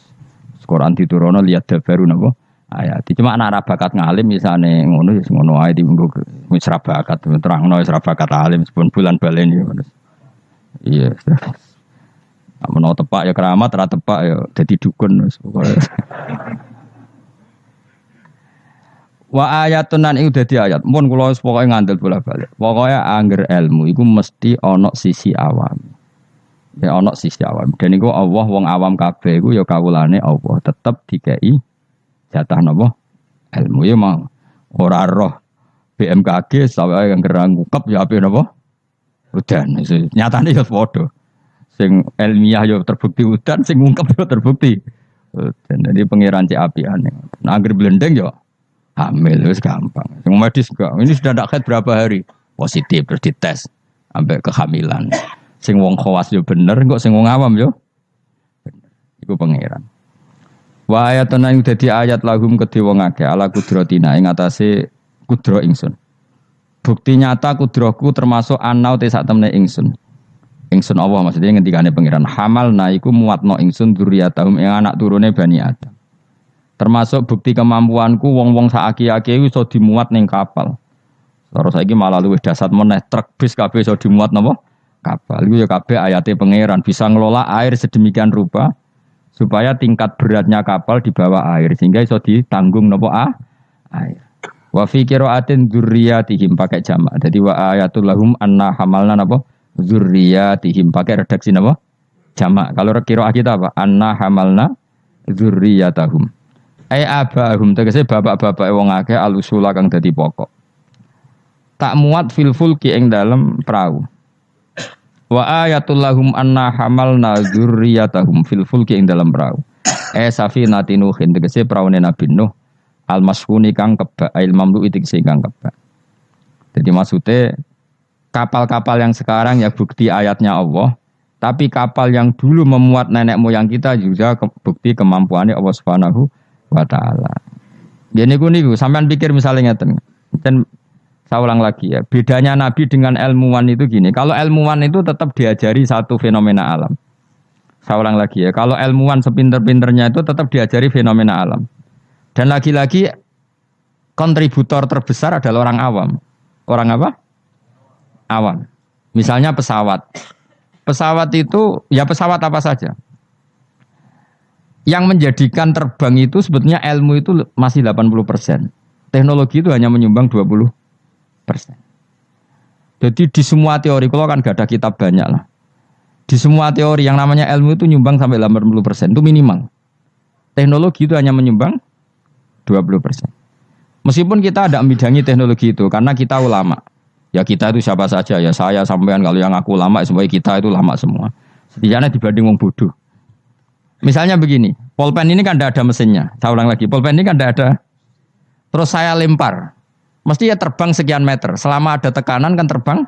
Quran diturunno lihat dabaru napa ayat. Cuma anak bakat ngalim misalnya ngono ya ngono ae dienggo wis ra bakat terangno wis ra bakat alim pun bulan balen ya. Iya. Amun tepak ya keramat ra tepak ya dadi dukun wis pokoke. Wa ayatun nan iku dadi ayat. Mun kula wis pokoke ngandel bola-balik. Pokoke angger ilmu iku mesti ana sisi awam. Ya ana sisi awam. Dan iku Allah wong awam kabeh iku ya kawulane Allah tetep dikei jatah napa ilmu ya mau ora roh BMKG sawae yang gerang ngukep ya ape napa udan nyatane ya padha sing ilmiah ya terbukti udan sing ngungkep ya terbukti udan jadi pangeran cek apiane nah anggere blendeng ya hamil wis gampang sing medis enggak ini sudah ndak berapa hari positif terus dites sampai kehamilan sing wong khawas ya bener kok sing wong awam ya bener iku pangeran. Wa ayatun yang dadi ayat lahum kedhe wong akeh ala kudratina ing atase kudra ingsun. Bukti nyata kudraku termasuk anau te sak temne ingsun. Ingsun Allah maksudnya ngendikane pangeran hamalna iku muatno ingsun dzurriyyatahum ing anak turune Bani Adam. Termasuk bukti kemampuanku wong-wong sak aki-aki iso dimuat ning kapal. Terus saiki malah luwih dasar meneh truk bis kabeh iso dimuat napa? Kapal. Iku ya kabeh ayate pangeran bisa ngelola air sedemikian rupa. Supaya tingkat beratnya kapal di bawah air sehingga iso ditanggung nopo air. Wa fi qiraatin dzurriyyatihim pakai jamak. Jadi wa ayatul lahum anna hamalna napa dzurriyyatihim pakai redaksi napa jamak. Kalau qiraah kita apa? Anna hamalna dzurriyyatahum. Ai abahum tegese bapak-bapak wong akeh alusula kang dadi pokok. Tak muat fil fulki ing dalem perahu. Wa ayatul lahum anna hamalna dzurriyyatahum fil fulki ing dalam perahu. Safinati Nuhin tegese praune Nabi Nuh al-masfuni kang kebak ail mamlu tegese kang kebak. Jadi maksudnya kapal-kapal yang sekarang ya bukti ayatnya Allah, tapi kapal yang dulu memuat nenek moyang kita juga bukti kemampuannya Allah Subhanahu wa taala. Ya niku sampean pikir misalnya ngeten. Saya ulang lagi ya, bedanya Nabi dengan ilmuwan itu gini. Kalau ilmuwan itu tetap diajari satu fenomena alam. Saya ulang lagi ya, kalau ilmuwan sepinter-pinternya itu tetap diajari fenomena alam. Dan lagi-lagi kontributor terbesar adalah orang awam. Orang apa? Awam. Misalnya pesawat. Pesawat itu, ya pesawat apa saja. Yang menjadikan terbang itu sebetulnya ilmu itu masih 80%. Teknologi itu hanya menyumbang 20%. Jadi di semua teori, kalau kan gak ada kitab banyak lah. Di semua teori yang namanya ilmu itu nyumbang sampai 80%, itu minimal. Teknologi itu hanya menyumbang 20%. Meskipun kita ada membidangi teknologi itu, karena kita ulama. Ya kita itu siapa saja, ya saya sampean kalau yang aku ulama, semuanya kita itu ulama semua. Setidaknya dibanding wong bodoh. Misalnya begini, pulpen ini kan tidak ada mesinnya. Saya ulang lagi, pulpen ini kan tidak ada. Terus saya lempar. Mesti ya terbang sekian meter. Selama ada tekanan kan terbang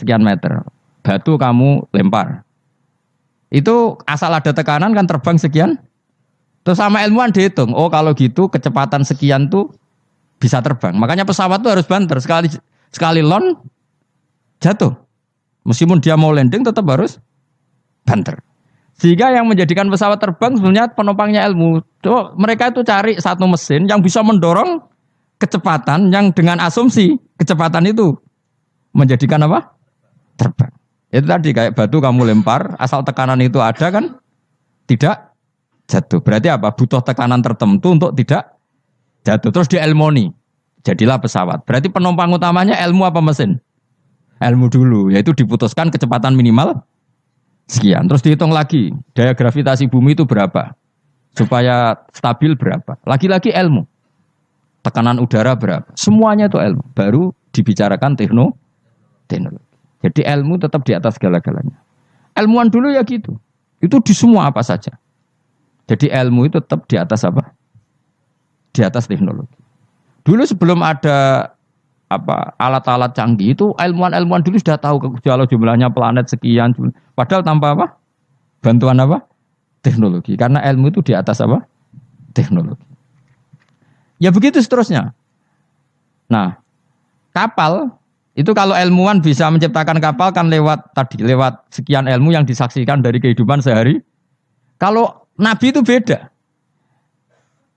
sekian meter. Batu kamu lempar. Itu asal ada tekanan kan terbang sekian. Terus sama ilmuwan dihitung. Oh kalau gitu kecepatan sekian tuh bisa terbang. Makanya pesawat tuh harus banter. Sekali lon jatuh. Meskipun dia mau landing tetap harus banter. Sehingga yang menjadikan pesawat terbang sebenarnya penumpangnya ilmu. Tuh, mereka itu cari satu mesin yang bisa mendorong kecepatan yang dengan asumsi kecepatan itu menjadikan apa? Terbang. Itu tadi kayak batu kamu lempar, asal tekanan itu ada kan tidak jatuh. Berarti apa? Butuh tekanan tertentu untuk tidak jatuh. Terus dielmoni, jadilah pesawat. Berarti penumpang utamanya ilmu apa mesin? Ilmu dulu, yaitu diputuskan kecepatan minimal sekian. Terus dihitung lagi, daya gravitasi bumi itu berapa? Supaya stabil berapa? Lagi-lagi ilmu. Tekanan udara berapa? Semuanya itu ilmu. Baru dibicarakan teknologi. Jadi ilmu tetap di atas segala-galanya. Ilmuwan dulu ya gitu. Itu di semua apa saja. Jadi ilmu itu tetap di atas apa? Di atas teknologi. Dulu sebelum ada alat-alat canggih itu ilmuwan-ilmuwan dulu sudah tahu kalau jumlahnya planet sekian. Padahal tanpa apa? Bantuan apa? Teknologi. Karena ilmu itu di atas apa? Teknologi. Ya begitu seterusnya. Nah, kapal itu kalau ilmuwan bisa menciptakan kapal kan lewat sekian ilmu yang disaksikan dari kehidupan sehari. Kalau Nabi itu beda.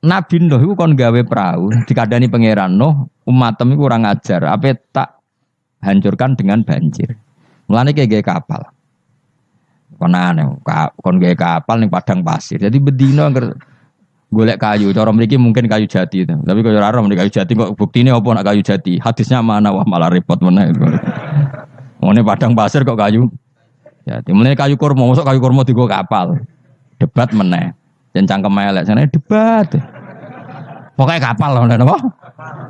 Nabi Nuh iku kon gawe perahu, dikandani pangeran Nuh, umatem iku kurang ajar, ape tak hancurkan dengan banjir. Mulane gawe kapal. Kon aneh, kon gawe kapal ning padang pasir. Jadi bedino golek kayu, cara mriki mungkin kayu jati. Tapi kaya ora mriki kayu jati kok buktine apa nak kayu jati? Hadisnya mana? Wah malah repot meneh. Ngene padang pasir kok kayu jati. Mulane kayu kurma, mosok kayu kurma digo kapal. Debat meneh. Jan cangkem elek jane debat. Pokoke kapal lho napa?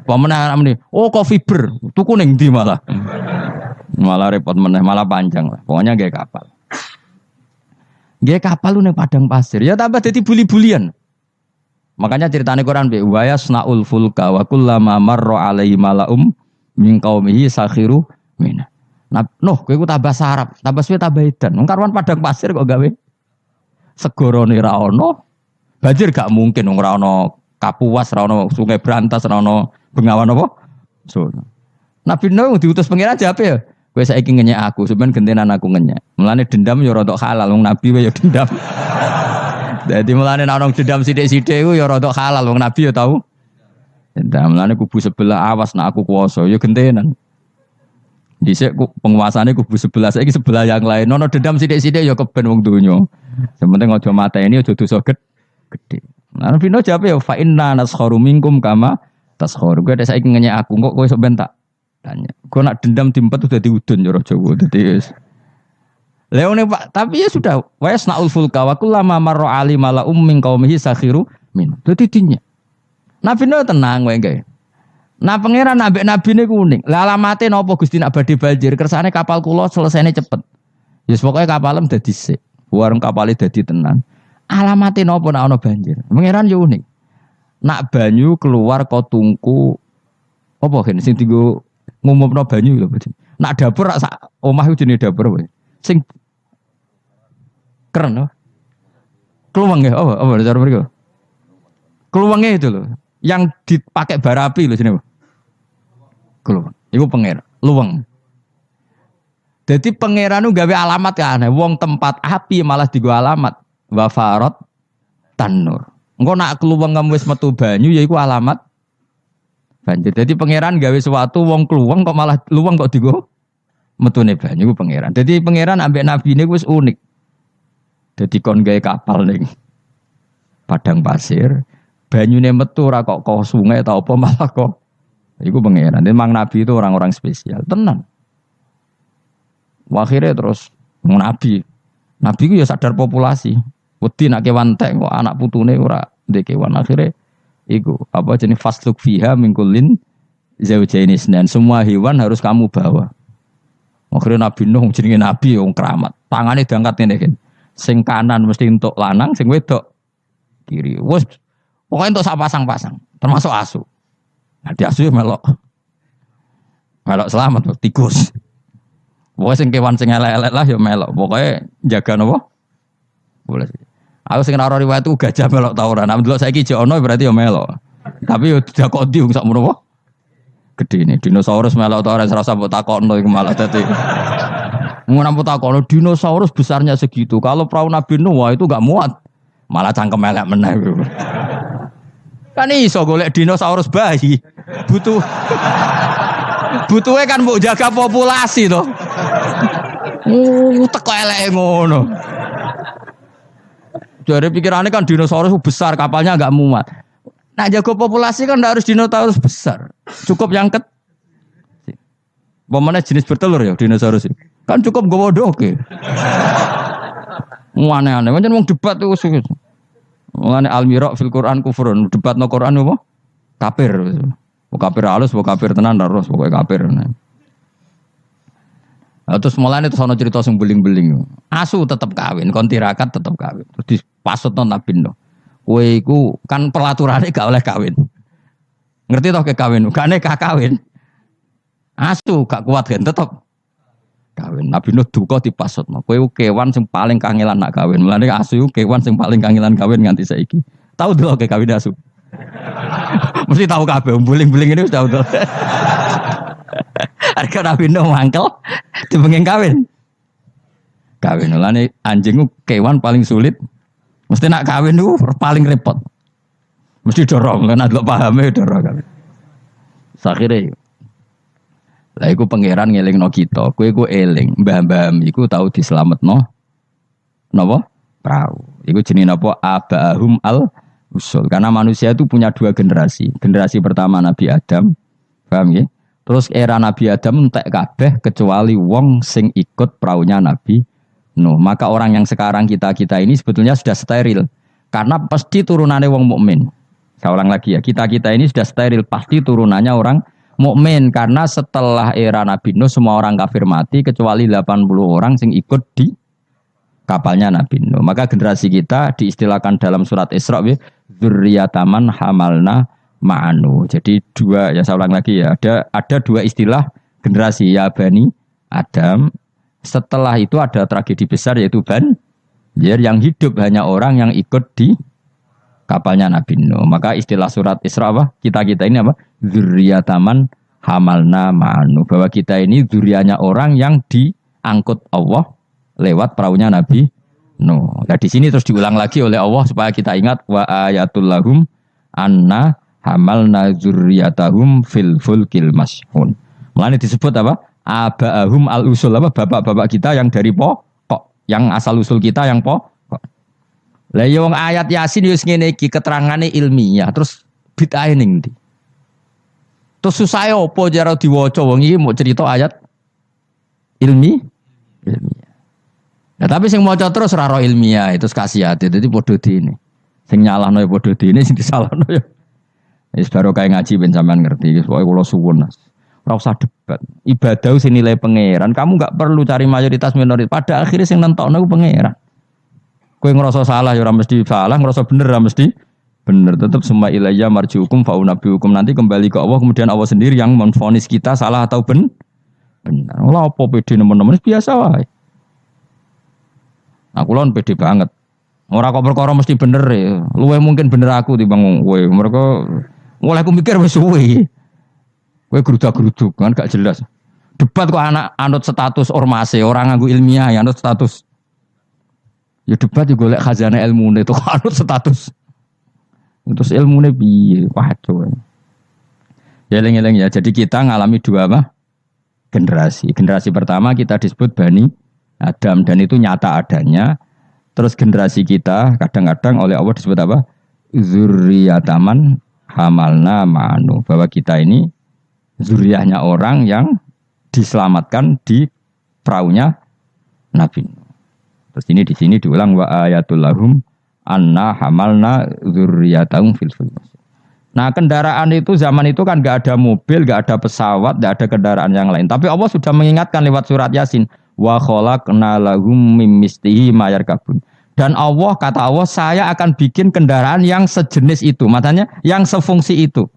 Apa meneh oh kok fiber, tuku ning ndi malah. Malah repot meneh, malah panjang lah. Pokoknya gawe kapal. Gawe kapal lu ning padang pasir. Ya tambah dadi buli-bulian. Makanya ceritane Quran be wa yasnaul fulka wa kullama marra alaihi malaum min qaumihi sakhiru mina. Nah, Nuh kowe ku tambah sarap, tambah suwe tambah edan. Wong karwan padang pasir kok gawe segorone ra ono. Banjir gak mungkin wong ora ono Kapuas, ra ono Sungai Brantas, ra ono Bengawan apa? So. Nabi Nuh diutus pengiran jape ya. Kowe saiki ngenyek aku, sampean gentenan aku ngenyek. Mulane dendam ya rada halal wong nabi wae ya dendam. Jadi mulane nek ana dendam sithik-sithik iku ya rada halal wong nabi ya tau. Dendam mulane kubu sebelah awas nek aku kuwasa ya gentenan. Dhisik penguasane kubu sebelah saiki sebelah yang lain. Ono dendam sithik-sithik ya keben wong donya. Sementing aja mateni aja dosa gede. Nah Nabi Nuh jawab ya fa inna naskharu minkum kama taskharu. Kowe saiki ngenyek aku kok kowe sok ben tak tanya. Kowe nak dendam diempet udah diudun cara Jawa. Dadi Leone Pak, tapi ya sudah. Wa yasnaul fulka wa kullama marra ali mala ummin qaumihi sakhiru min. Dadi dinya. Nabi Nuh tenang wae gawe. Nah pangeran ambek nabine kuning. Lah alamate napa Gusti nak badhe banjir? Kersane kapal kula selesainya cepet. Ya yes, pokoke kapalem dadi sik. Warung kapale dadi tenan. Alamate napa nek ana banjir? Pangeran yo unik. Nak banyu keluar kok tungku apa gen sing dienggo ngumumno banyu lho. Nak dapur sak omah jenenge dapur wae. Sing keren loh. Keluwang ya, apa cara mereka? Keluwangnya itu loh, yang dipakai bara api loh sini. Keluwang, itu pangeran, luwang. Jadi pangeran itu gawe alamat kan, wong tempat api malah digo alamat, wafarot tanur. Engko nak keluwang kamu wis metu banyu, ya itu alamat banjir. Jadi pangeran gawe sesuatu, wong keluwang kok malah luwang kok digo metune banyu ku pangeran. Jadi pangeran ambek nabi ini wis unik. Jadi kon gawe kapal ning padang pasir, banyune metu ora kok sungai ta apa malah kok iku pangeran. Memang nabi itu orang-orang spesial, tenan. Akhirnya terus nabi ku ya sadar populasi. Wedi nak kewan tek kok anak putune ora ndek kewan. Akhirnya iku apa jenis fasluk fiha min kullin zaujaini dan semua hewan harus kamu bawa. Akhirnya Nabi Nuh jenenge nabi wong keramat. Tangane diangkat ngene iki. Sing kanan mesti entuk lanang, sing wedok kiri. Wes pokoke entuk sak pasang-pasang, termasuk asu. Nah, di asu melok. Melok selamat tikus. Pokoke sing kewan sing elek-elek lah ya melok. Pokoke jaga napa? Boleh. Aku sing ora riwayat itu gajah melok ta ora. Nek delok saiki jek ono berarti ya melok. Tapi yo tidak kodi wong sakmono apa? Gede ini dinosaurus melok ta ora serasa mbok takokno iku malah dadi. Mun mbok takokno dinosaurus besarnya segitu. Kalau perahu Nabi Nuh wah itu enggak muat. Malah cangkem elek meneh. Kan iso golek dinosaurus bayi. Butuhe kan mbok jaga populasi to. Teko eleke ngono. Dari pikirannya kan dinosaurus besar, kapalnya enggak muat. Nah jaga populasi kan enggak harus dinosaurus besar. Cukup yang Pemana jenis bertelur ya dinosaurus. Kan cukup gowo doke. Aneh-aneh. Macam wong debat tuh. Mulane al-mira' fil Qur'an kufrun. Debat no Qur'an apa? Kafir. Kafir halus, kafir tenan terus pokoke kafir. Nah, terus mulane terus ana cerita sing beling-beling. Asu tetep kawin, kon tirakat tetep kawin. Terus dipasutno Nabi Nuh. Kowe iku kan pelaturane gak oleh kawin. Ngerti toh ke kawin? Gak nekah kawin. Asu gak kuat kan tetep kawin. Nabi Nuh duka dipasutno. Kowe kewan sing paling kangelan nak kawin. Mulane asu kewan sing paling kangelan kawin nganti saiki. Tahu dulu ke kawin asu. Mesti tahu kabeh beling-beling ini wis tahu dulu. Harga Nabi Nuh mangkel dipengen kawin. Kawin mulane anjing ku kewan paling sulit. Mesti nak kawin ku paling repot. Mesti dorong kan ada pahame dorong kan. Sakhire. Lah iku pangeran ngelingno kita. Kowe iku eling, mbah-mbah iku tau dislametno napa? Perahu. Iku jenenge napa? Abahum al usul. Karena manusia itu punya dua generasi. Generasi pertama Nabi Adam. Paham ya? Terus era Nabi Adam entek kabeh kecuali wong sing ikut praunya Nabi Nuh. Maka orang yang sekarang kita ini sebetulnya sudah steril. Karena pasti turunannya wong mukmin. Saya ulang lagi ya, kita ini sudah steril, pasti turunannya orang mukmin karena setelah era Nabi Nuh semua orang kafir mati kecuali 80 orang yang ikut di kapalnya Nabi Nuh. Maka generasi kita diistilahkan dalam surat Isra dzurriyyataman hamalna ma'anu. Jadi dua, ya saya ulang lagi ya, ada dua istilah generasi ya Bani Adam. Setelah itu ada tragedi besar yaitu Banjir yang hidup hanya orang yang ikut di kapalnya Nabi Nuh. Maka istilah surat Isra apa? Kita ini apa? Dzurriyyataman hamalna ma'anu. Bahwa kita ini dzurriyyahnya orang yang diangkut Allah lewat perahunya Nabi Nuh. Nah di sini terus diulang lagi oleh Allah supaya kita ingat wa ayatul lahum anna hamalna dzurriyyatahum fil fulkil mashhun. Mulane disebut apa? Abahum al usul apa? Bapak-bapak kita yang dari pokok, yang asal usul kita yang pokok. Lah yo wong ayat Yasin wis ngene iki keterangane ilmiah terus bid'ah ning ndi? Terus susah apa jare diwaca wong iki mau cerita ayat ilmiah. Nah, tapi sing maca terus ora ro ilmiah itu kasihate dadi padha dene. Sing nyalahno ya padha dene sing disalahno ya. Wis baru kae ngaji ben sampean ngerti pokoke kula suwun. Ora usah debat. Ibadah sing nilai pangeran, kamu enggak perlu cari mayoritas minoritas. Pada akhirnya sing nentokno ku pangeran. Kowe ngerasa salah ya ora mesti salah, ngerasa bener ora mesti bener. Tetap semua ilayya marjiukum faunabiukum, nanti kembali ke Allah, kemudian Allah sendiri yang menvonis kita salah atau benar. Lah apa pede nemen-nemen biasa wae. Aku lon pede banget. Ora kok perkara mesti bener ya. Luwih mungkin bener aku timbang kowe. Mereka mulai aku mikir wis suwe. Kowe gerudak-geruduk kan gak jelas. Debat kok anak anut status ormase, orang nganggo ilmiah ya anut status. Ya debat juga golek khazanah ilmune itu anut status. Terus ilmune piye? Waduh. Ya eling-eling ya. Jadi kita ngalami dua apa? Generasi. Generasi pertama kita disebut Bani Adam dan itu nyata adanya. Terus generasi kita kadang-kadang oleh Allah disebut apa? Dzurriyyataman hamalna ma'anu. Bahwa kita ini zuriyahnya orang yang diselamatkan di perahunya Nabi. Terus ini di sini diulang wa ayatul lahum anna hamalna dzurriyyatahum fil fulk. Nah, kendaraan itu zaman itu kan enggak ada mobil, enggak ada pesawat, enggak ada kendaraan yang lain. Tapi Allah sudah mengingatkan lewat surat Yasin wa khalaqna lahum mim mislihi ma yarkabun. Dan Allah kata Allah, saya akan bikin kendaraan yang sejenis itu, makanya yang sefungsi itu.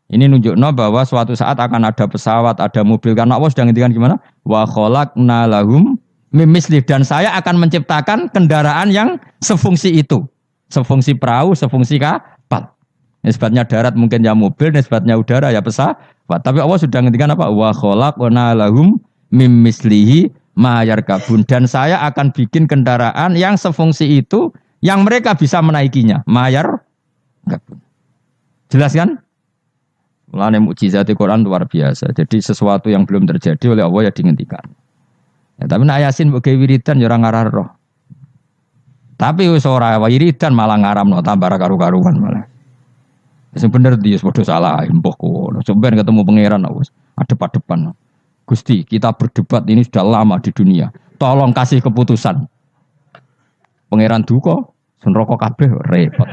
Ini nunjukno bahwa suatu saat akan ada pesawat, ada mobil karena Allah sudah ngendikan gimana? Wa khalaqna lahum mimislih, dan saya akan menciptakan kendaraan yang sefungsi itu. Sefungsi perahu, sefungsi kapal. Nisbatnya darat mungkin ya mobil, nisbatnya udara ya pesawat. Tapi Allah sudah ngendikan apa? Wa khalaqna lahum mimmislihi ma yarkabun, dan saya akan bikin kendaraan yang sefungsi itu yang mereka bisa menaikinya. Ma yarkabun. Jelas kan? Mulane mukjizat Al-Qur'an luar biasa. Jadi sesuatu yang belum terjadi oleh Allah ya dihentikan. Ya, tapi nak Yasin mbok wiridan ya ora ngarah roh. Tapi wis ora wiridan malah ngaramno tambah karu-karuan malah. Sing bener dia padha salah mbah kono. Sampeyan ketemu pangeran wis adep-adepan. Gusti, kita berdebat ini sudah lama di dunia. Tolong kasih keputusan. Pangeran duka, senroko kabeh repot.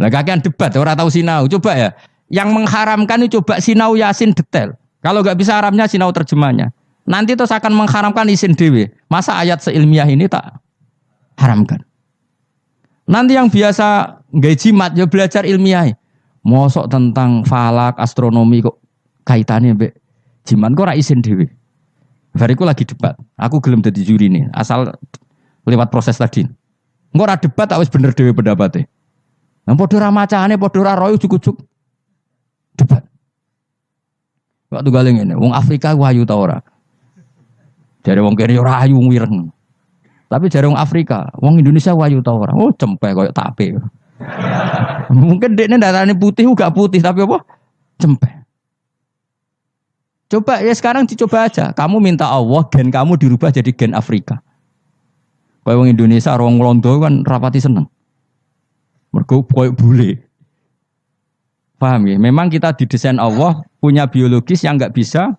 Lah kakean debat ora tahu sinau. Coba ya, yang mengharamkan itu coba sinau Yasin detail. Kalau enggak bisa Arabnya sinau terjemahnya. Nanti terus akan mengharamkan isin dewe. Masa ayat seilmiah ini tak haramkan? Nanti yang biasa nggak jimat ya belajar ilmiah. Mosok tentang falak, astronomi kok kaitannya mbek jimat kok ora isin dhewe. Bariku lagi debat. Aku gelem dadi juri nih, asal lewat proses tadi. Engko ora debat tak wis bener dhewe pendapate. Lah padha ora macane, padha ora royo juk-juk debat. Waktu galeng ngene, wong Afrika ku ayu ta ora? Jare wong kene ora ayu wireng. Tapi jarang Afrika, wong Indonesia wayu ta ora? Oh, cempek koyo tape. Mungkin dekne darane putih gak putih tapi apa? Cempek. Coba ya sekarang dicoba aja. Kamu minta Allah gen kamu dirubah jadi gen Afrika. Kayak wong Indonesia, wong Londo kan rapati seneng. Mergo koyo bule. Paham ya? Memang kita didesain Allah punya biologis yang enggak bisa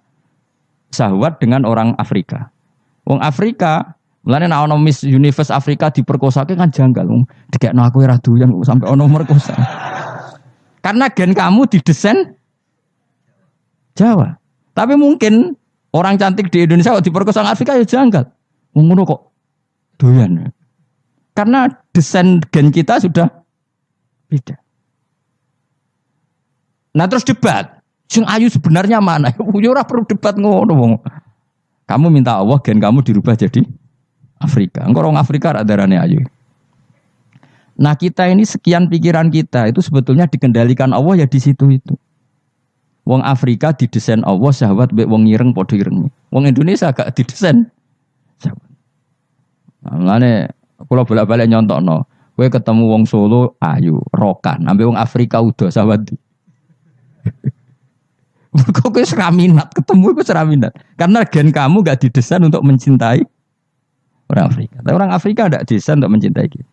sahwat dengan orang Afrika. Wong Afrika, mulane nek ana Miss Universe Afrika diperkosake kan janggal. Dikekno aku ora doyan sampai ono merkosa. Karena gen kamu didesain Jawa. Tapi mungkin orang cantik di Indonesia kok diperkosa Afrika ya janggal. Ngono kok doyan. Karena desain gen kita sudah beda. Nah terus debat. Sing ayu sebenarnya mana? Ya ora perlu debat ngono wong. Kamu minta Allah gen kamu dirubah jadi Afrika. Engko orang Afrika ra darane ayu. Nah kita ini sekian pikiran kita itu sebetulnya dikendalikan Allah ya di situ itu. Wong Afrika didesain Allah sahabat mbek wong ireng padha ireng. Wong Indonesia gak didesain. Mulane kula bolak-balik nyontokno, kowe ketemu wong Solo ayu, rokan, ambek wong Afrika udah sahabat. Kok kowe ora minat ketemu kowe ora minat. Karena gen kamu gak didesain untuk mencintai orang Afrika. Tapi orang Afrika tidak didesain untuk mencintai kita.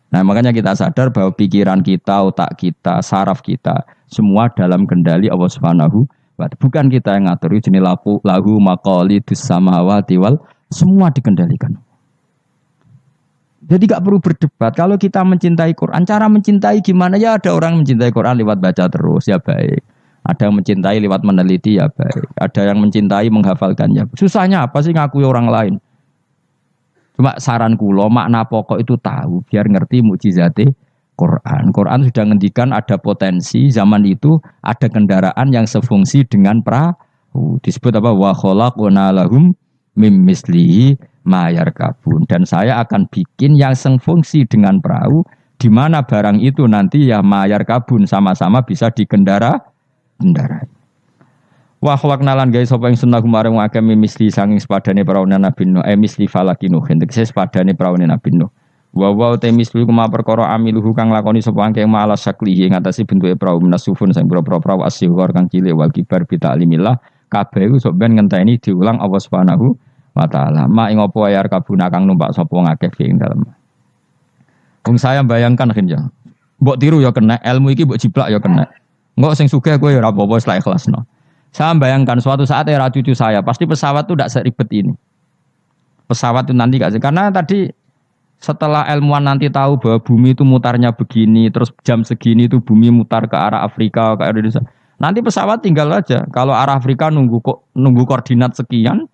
Nah makanya kita sadar bahwa pikiran kita, otak kita, saraf kita semua dalam kendali Allah Subhanahu wa ta'ala. Bukan kita yang ngatur, jenis lahu maqalidus samawati wal semua dikendalikan. Jadi gak perlu berdebat. Kalau kita mencintai Quran, cara mencintai gimana ya? Ada orang mencintai Quran lewat baca terus ya baik. Ada yang mencintai lewat meneliti ya baik. Ada yang mencintai menghafalkan ya. Susahnya apa sih ngakui orang lain? Cuma saran kula makna pokok itu tahu biar ngerti mukjizate Quran. Quran sudah ngendikan ada potensi zaman itu ada kendaraan yang sefungsi dengan perahu. Disebut apa? Wa khalaqna lahum mim mislihi ma yarkabun. Dan saya akan bikin yang sefungsi dengan perahu di mana barang itu nanti ya ma yarkabun sama-sama bisa dikendarai. Wa khalaqna lan gawe sapa ing sunnah marang akeh misli sanging sepadane praune Nabi Nuh misli falakinu hendak sepadane praune Nabi Nuh wa te misli kuma perkara amiluhu kang lakoni sapa akeh malas saklihi ing atase bentuke prau minasufun sing pira-pira prau asyghar kang cilik wal kibar bi ta'limillah kabeh iku sok ben ngenteni diulang Allah Subhanahu wa taala ma ing apa ayar kabuna kang numpak sapa akeh ing dalem. Wong saya bayangkan kinja mbok tiru ya kena ilmu iki mbok jiplak ya kena engko sing sugih kowe ora apa-apa wis ikhlasno. Saya bayangkan suatu saat era cucu saya pasti pesawat itu tidak seribet ini. Pesawat itu nanti gak sih? Karena tadi setelah ilmuwan nanti tahu bahwa bumi itu mutarnya begini, terus jam segini itu bumi mutar ke arah Afrika, ke arah Indonesia. Nanti pesawat tinggal aja. Kalau arah Afrika nunggu koordinat sekian,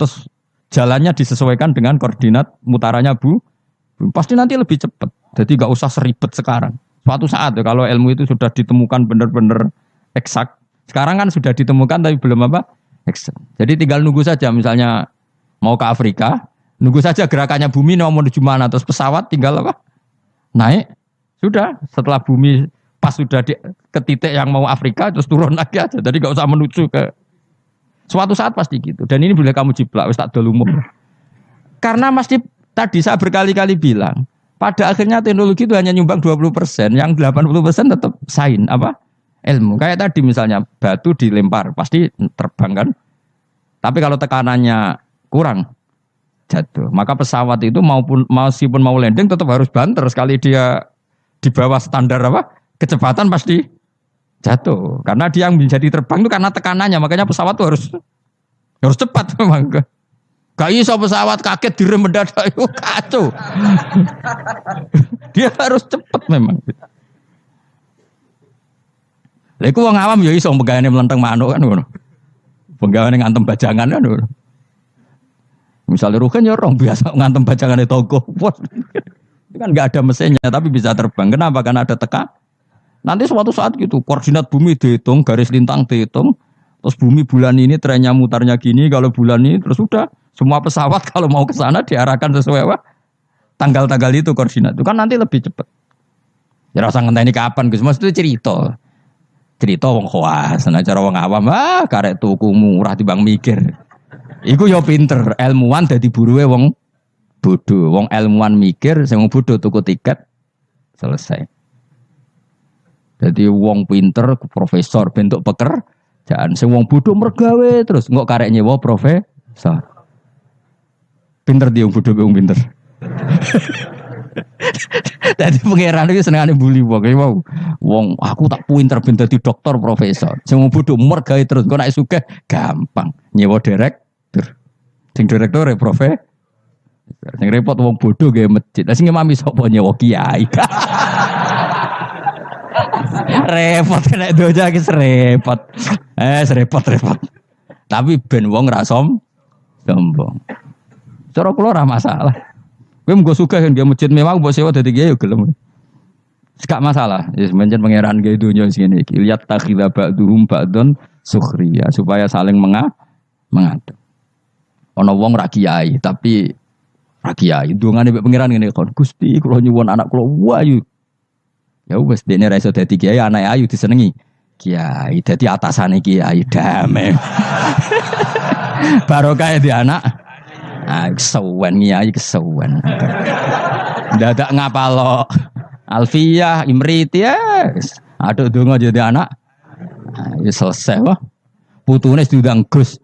terus jalannya disesuaikan dengan koordinat mutarannya pasti nanti lebih cepat. Jadi gak usah seribet sekarang. Suatu saat ya, kalau ilmu itu sudah ditemukan benar-benar eksak. Sekarang kan sudah ditemukan tapi belum apa? Jadi tinggal nunggu saja misalnya mau ke Afrika, nunggu saja gerakannya bumi mau menuju mana terus pesawat tinggal apa? Naik. Sudah setelah bumi pas sudah ke titik yang mau Afrika terus turun lagi aja. Jadi enggak usah menuju ke suatu saat pasti gitu. Dan ini boleh kamu jiplak wis tak dol umum. Karena mesti tadi saya berkali-kali bilang, pada akhirnya teknologi itu hanya nyumbang 20%, yang 80% tetap sains apa? Ilmu. Kayak tadi misalnya batu dilempar pasti terbang kan. Tapi kalau tekanannya kurang jatuh. Maka pesawat itu meskipun mau landing tetap harus banter sekali dia di bawah standar apa? Kecepatan pasti jatuh. Karena dia yang menjadi terbang itu karena tekanannya. Makanya pesawat itu harus cepat memang. Gak iso pesawat kaget direm mendadak itu kacau. Dia harus cepat memang. Lha iku wong awam ya iso pegawene mlenteng manuk kan ngono. Pegawene ngantem bajangan kan ngono. Misale Rugen ya orang biasa ngantem bajangane toko. Itu kan enggak ada mesinnya tapi bisa terbang. Kenapa? Karena ada teka. Nanti suatu saat gitu koordinat bumi dihitung, garis lintang dihitung. Terus bumi bulan ini trennya mutarnya gini, kalau bulan ini terus sudah semua pesawat kalau mau ke sana diarahkan sesuai apa? Tanggal-tanggal itu koordinat. Itu kan nanti lebih cepat. Ya rasa ngenteni kapan Gus? Mas itu cerita wong khawas, nah cara wong awam karek tuku murah timbang mikir. Iku ya pinter, ilmuwan dadi buruwe wong bodoh. Wong ilmuwan mikir, sing wong bodoh tuku tiket selesai. Jadi wong pinter profesor bentuk pekerjaan, sing wong bodoh mergawe terus engko karek nyewa profesor. Pinter dia wong bodoh wong pinter. Dadi pangeran iki senengane bully wong. Wong aku tak pinter ben dadi dokter profesor. Sing wong bodoh mergawe terus engko nek sugih gampang nyewa direktur. Sing direktur profesor. Sing repot wong bodoh gawe masjid. Lah sing ngimami sapa nyewa kiai. Repot nek doja iki repot. Repot. Tapi ben wong ra sombong. Cara kula ora masalah. Kowe mung sugih nggih masjid mewah mbok sewa dadi kiai yo gelem. Gak masalah. Wis mencen pangeran gawe donya sing ngene iki. Lihat takhidha ba'dhum ba'dun sukhriya supaya saling mengadep. Ana wong ra kiai tapi ra kiai dongane mbek pangeran ngene kon Gusti kula nyuwun anak kula wayu. Ya wis dene ra iso dadi kiai anake ayu disenengi. Kiai dadi atasane kiai damai. Barokah di anak. Kesuwen kiai kesuwen. Dadak ngapalo. Alfiyah Imriti aduh donga jadi anak. Ya selesai wah. Putune diundang Gus.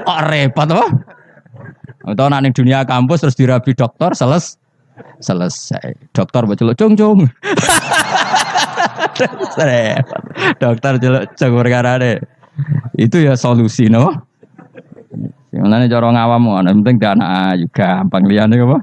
Kok repot wah. Atau nak ning dunia kampus terus dirabi dokter selesai. Dokter baceluk cung. Dokter celuk cung perkarane. Itu ya solusi no. Sebenarnya cara ngawam ngono, penting dana ayu gampang liyane apa?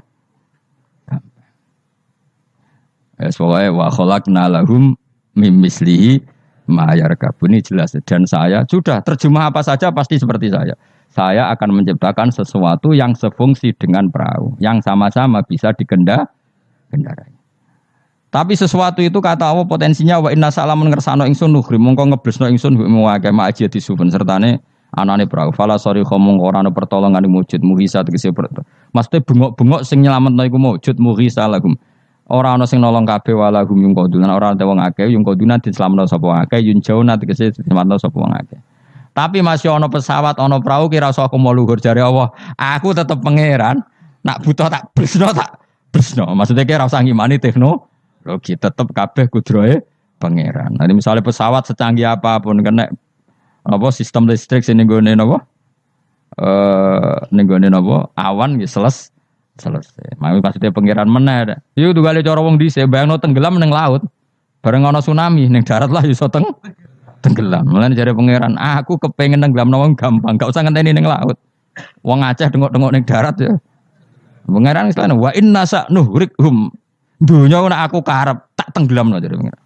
Wes pokoke wa khalaqna lahum mim mislihi ma yarkabun ini jelas dan saya sudah terjemah apa saja pasti seperti saya. Saya akan menciptakan sesuatu yang sefungsi dengan perahu, yang sama-sama bisa dikendarai. Tapi sesuatu itu kata Allah potensinya wa inna salamun ngersano ingsun nuhri mongko ngeblesno ingsun wa kama aji disuben sertane anane perahu fala sori khomong ora ana pertolongan wujud muhisa tegese maksudnya bengok-bengok sing nyelametno iku wujud muhisa lagum ora ana sing nolong kabeh walagum yung kodun ora ana wong akeh yung kodun diselametno sapa wong akeh yun jauna tegese diselametno sapa wong akeh. Tapi masih ana pesawat ana perahu kira usah aku mau luhur jare Allah aku tetep pangeran nak butuh tak bresno maksudnya kira usah ngimani teknologi tetep kabeh kudrohe pangeran. Nah misalnya pesawat secanggih apapun kena apa sistem listrik sing nggone napa nenggone napa awan nggih selesai. Mami maksudnya pangeran meneh. Iku tugale cara wong dhisik bayangno tenggelam ning laut. Bareng ana tsunami ning darat lah iso tenggelam. Mulane jare pangeran, aku kepengin nenggelamno wong gampang, gak usah ngenteni ning laut. Wong Aceh dengok-dengok ning darat ya. Pangeran istilahnya wa inna sa'nuhrikhum. Dunya nek aku karep tak tenggelamno jare pangeran.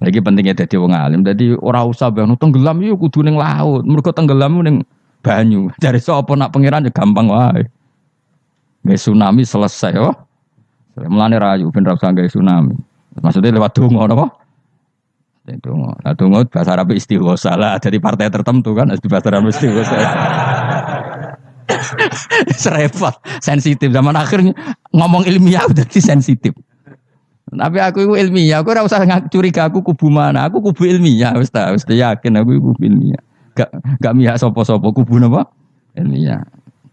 Lagi pentingnya dadi wong alim. Dadi ora usah bayangno tenggelam yo kudu ning laut. Mergo tenggelam ning banyu. Jare sapa nak pangeran ya gampang wae. Nggih tsunami selesai oh. Mulane rayu ben ra usah gawe tsunami. Maksudnya lewat donga napa? Donga. Lah donga bahasa Arab istighosa lah dari partai tertentu kan di bahasa Arab istighosa. Serempet, sensitif zaman akhir ngomong ilmiah udah sensitif. Tapi aku itu ilmiah, aku ora usah curiga aku kubu mana, aku kubu ilmiah wis yakin aku kubu ilmiah. Gak mihak sapa-sapa kubu napa? Ilmiah.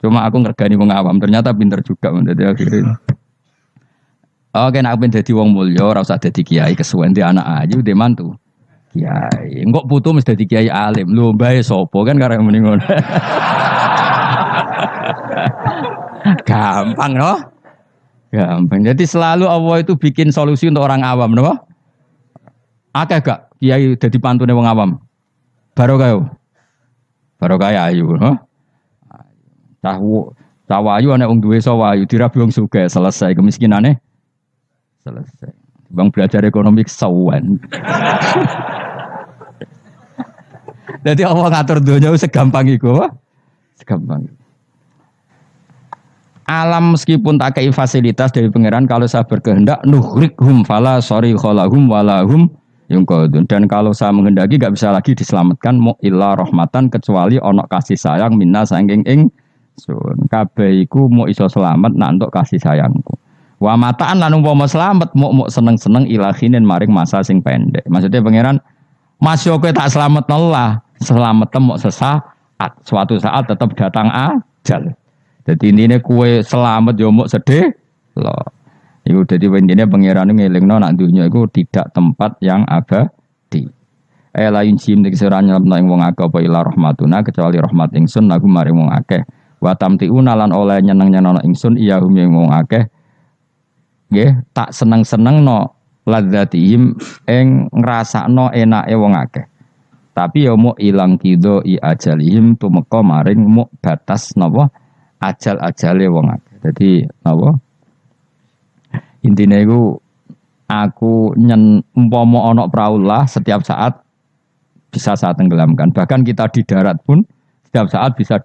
Cuma aku ngergani wong awam, ternyata pinter juga dadi akhirnya. Oke, nek ben dadi wong mulya ora usah dadi kiai kesuwen di anak ayu di mantu. Kiai, engko putu mesti dadi kiai alim. Lho mbae sapa kan karek muni ngono. Gampang no? Gampang. Jadi selalu Allah itu bikin solusi untuk orang awam, no? Akeh gak kiai dadi pantune wong awam? Barokah. Barokah ayu, no? Tahu ayu ana wong duwe sawayu dirabi wong sugih selesai kemiskinane. Selesai. Bang belajar ekonomi kesawan. Jadi Allah ngatur dunia segampang iku, segampang. Alam meskipun tak kei fasilitas dari pangeran kalau saya berkehendak nuhrikhum fala sorry kholahum walahum yungkodun dan kalau saya menghendaki gak bisa lagi diselamatkan mu illa rahmatan kecuali ono kasih sayang minna saking ingsun kabeh iku mu iso selamat nak entuk kasih sayangku wa mataan lan umpama selamat mu seneng-seneng ilahinin maring masa sing pendek maksudnya pangeran masih kowe tak selamat Allah selamat temu sesah suatu saat tetap datang ajal. Jadi intinya kue selamat yo mok sedih loh. Iku dadi intinya pangeran ngelingno nak dunya iku tidak tempat yang abadi. Lain jim nek sira nyelapno ing wong akeh apa ila rahmatuna kecuali rahmat ingsun lagu maring wong akeh. Wa tamtiuna lan oleh nyeneng-nyenengno ingsun iya hum ing wong akeh. Nggih, tak seneng-senengno ladzatihim ing ngrasakno enake wong akeh. Tapi ya mau ilang kido I ajalihim tumeka maring mau batas napa ajal-ajale wong akeh. Dadi napa intine iku aku umpama ana praulah setiap saat bisa saya tenggelamkan. Bahkan kita di darat pun setiap saat bisa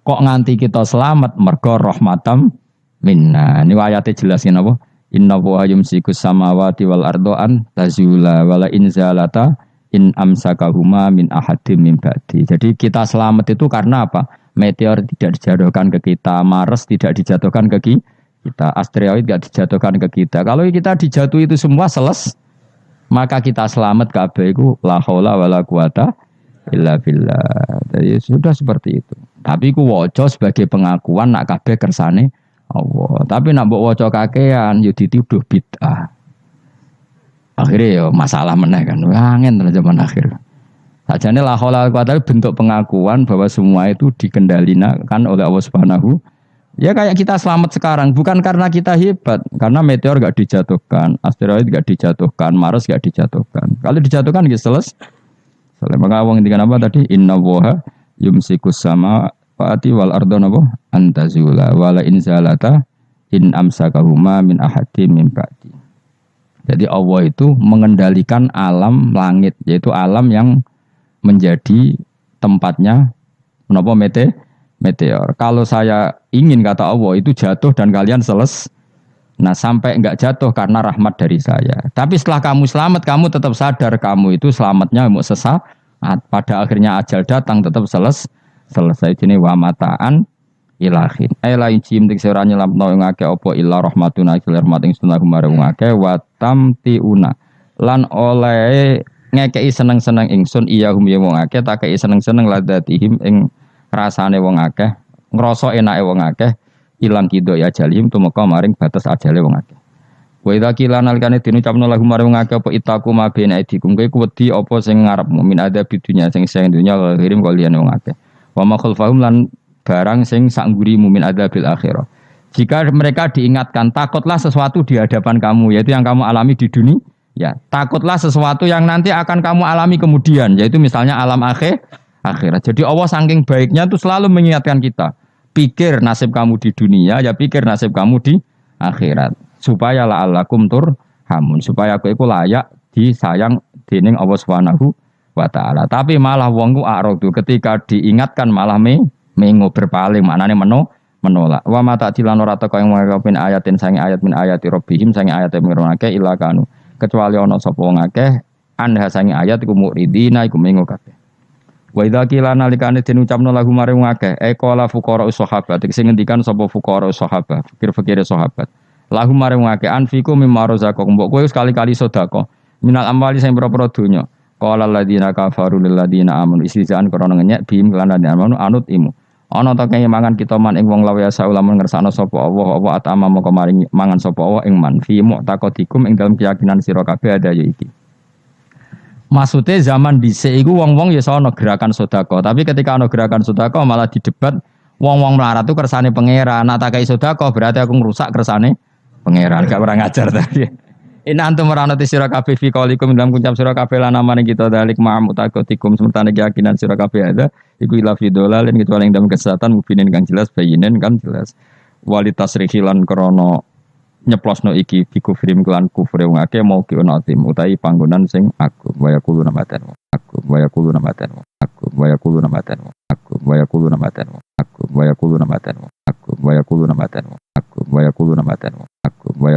kok nganti kita selamat mergo rahmatam minna. Ini ayatnya jelasin apa? Inna wa yumsikus samawati wal ardo'an tazula wala inzalata in amsakahuma min ahadim min ba'di. Jadi kita selamat itu karena apa? Meteor tidak dijatuhkan ke kita, Mars tidak dijatuhkan ke kita, asteroid tidak dijatuhkan ke kita. Kalau kita dijatuhi itu semua maka kita selamat kabeh iku la haula wala quwata illa billah. Jadi sudah seperti itu. Tapi ku waca sebagai pengakuan nak kabeh kersane Allah. Tapi nak mbok waca kakean yo dituduh bid'ah. Akhirnya ya masalah meneh kan. Angin terus zaman akhir. Sajane la haula wala quwata bentuk pengakuan bahwa semua itu dikendalikan oleh Allah Subhanahu. Ya kayak kita selamat sekarang bukan karena kita hebat, karena meteor enggak dijatuhkan, asteroid enggak dijatuhkan, Mars enggak dijatuhkan. Kalau dijatuhkan ya selesai. Maka wong ngendikan apa tadi? Inna woha yumsikus sama Fati wal ardo nabo antazula wala inzalata in amsakahuma min ahadim min ba'di. Jadi Allah itu mengendalikan alam langit, yaitu alam yang menjadi tempatnya menapa meteor. Kalau saya ingin kata Allah itu jatuh dan kalian nah sampai enggak jatuh karena rahmat dari saya. Tapi setelah kamu selamat, kamu tetap sadar kamu itu selamatnya mau sesaat. Pada akhirnya ajal datang tetap selesai jenis wa mataan ilahin. Lain jim dik sira nyelamno ing akeh apa illa rahmatuna ila rahmat ing sunah marang akeh wa tamtiuna lan oleh ngekeki seneng-seneng ingsun iya hum ya wong akeh tak kei seneng-seneng ladatihim ing rasane wong akeh ngrasa enake wong akeh ilang kido ya jalim tumeka maring batas ajale wong akeh. Wa idza qila nalikane dinucapno lagu maring wong akeh apa itaku ma bena idikum kowe wedi apa sing ngarepmu min ada bidunya sing dunya kirim kaliyan wong akeh. Wa ma khulfahum lan barang sing sangguri mumin adzabil akhirah. Jika mereka diingatkan takutlah sesuatu di hadapan kamu yaitu yang kamu alami di dunia, ya takutlah sesuatu yang nanti akan kamu alami kemudian yaitu misalnya alam akhirat. Jadi Allah saking baiknya itu selalu mengingatkan kita. Pikir nasib kamu di dunia, ya pikir nasib kamu di akhirat. Supaya la'allakum turhamun, supaya aku itu layak disayang dening Allah Subhanahu wa ta'ala. Tapi malah wong ku aradu ketika diingatkan malah mengo berpaling, maknane menolak. Wa mata dilan ora teko ing ngapin ayatin sange ayat min ayati rabbihim sange ayat mirunake ila kanu. Kecuali ana sapa wong akeh anha sange ayat iku muridina iku mengo kabeh. Wa idza qila nalikane den ucapno lagu mare wong akeh qala fuqara sahabat sing ngendikan sapa fuqara sahabat fikir-fikire sahabat. Lagu mare wong akeh anfiku mimma razaqakum mbok kowe sekali-kali sedekah minal amwali sing pira-pira donya. Qala alladziina kafaru lil ladziina amanu istizaan krana ngenyek bihim kelan amanu anut imu. Ana ta kaya mangan kita man ing wong lawa ya lamun ngersakno sapa Allah apa atama moko maring mangan sapa Allah ing man fi mu'taqadikum ing dalam keyakinan sira kabeh ada ya iki. Maksudnya zaman dhisik iku wong-wong ya ana gerakan sedekah, tapi ketika ana gerakan sedekah malah didebat wong-wong melarat itu kersane pangeran. Nek tak kei sedekah berarti aku ngrusak kersane pangeran, gak ora ngajar tadi. In antum maranati sira kabeh fi qaulikum dalam ucap sira kabeh lan amane kita dalik ma'am taqatikum semertane keyakinan sira kabeh ada iku ila fi dolalin kecuali dalam kesesatan mubinin kang jelas bayinen kan jelas walitasrihi lan krana nyeplosno iki fi kufrim lan kufre wong akeh mau ki ono tim utahi panggonan sing aku waya kulo namaten aku waya kulo namaten aku waya kulo namaten aku waya kulo namaten aku waya kulo namaten aku waya kulo namaten aku waya kulo namaten aku waya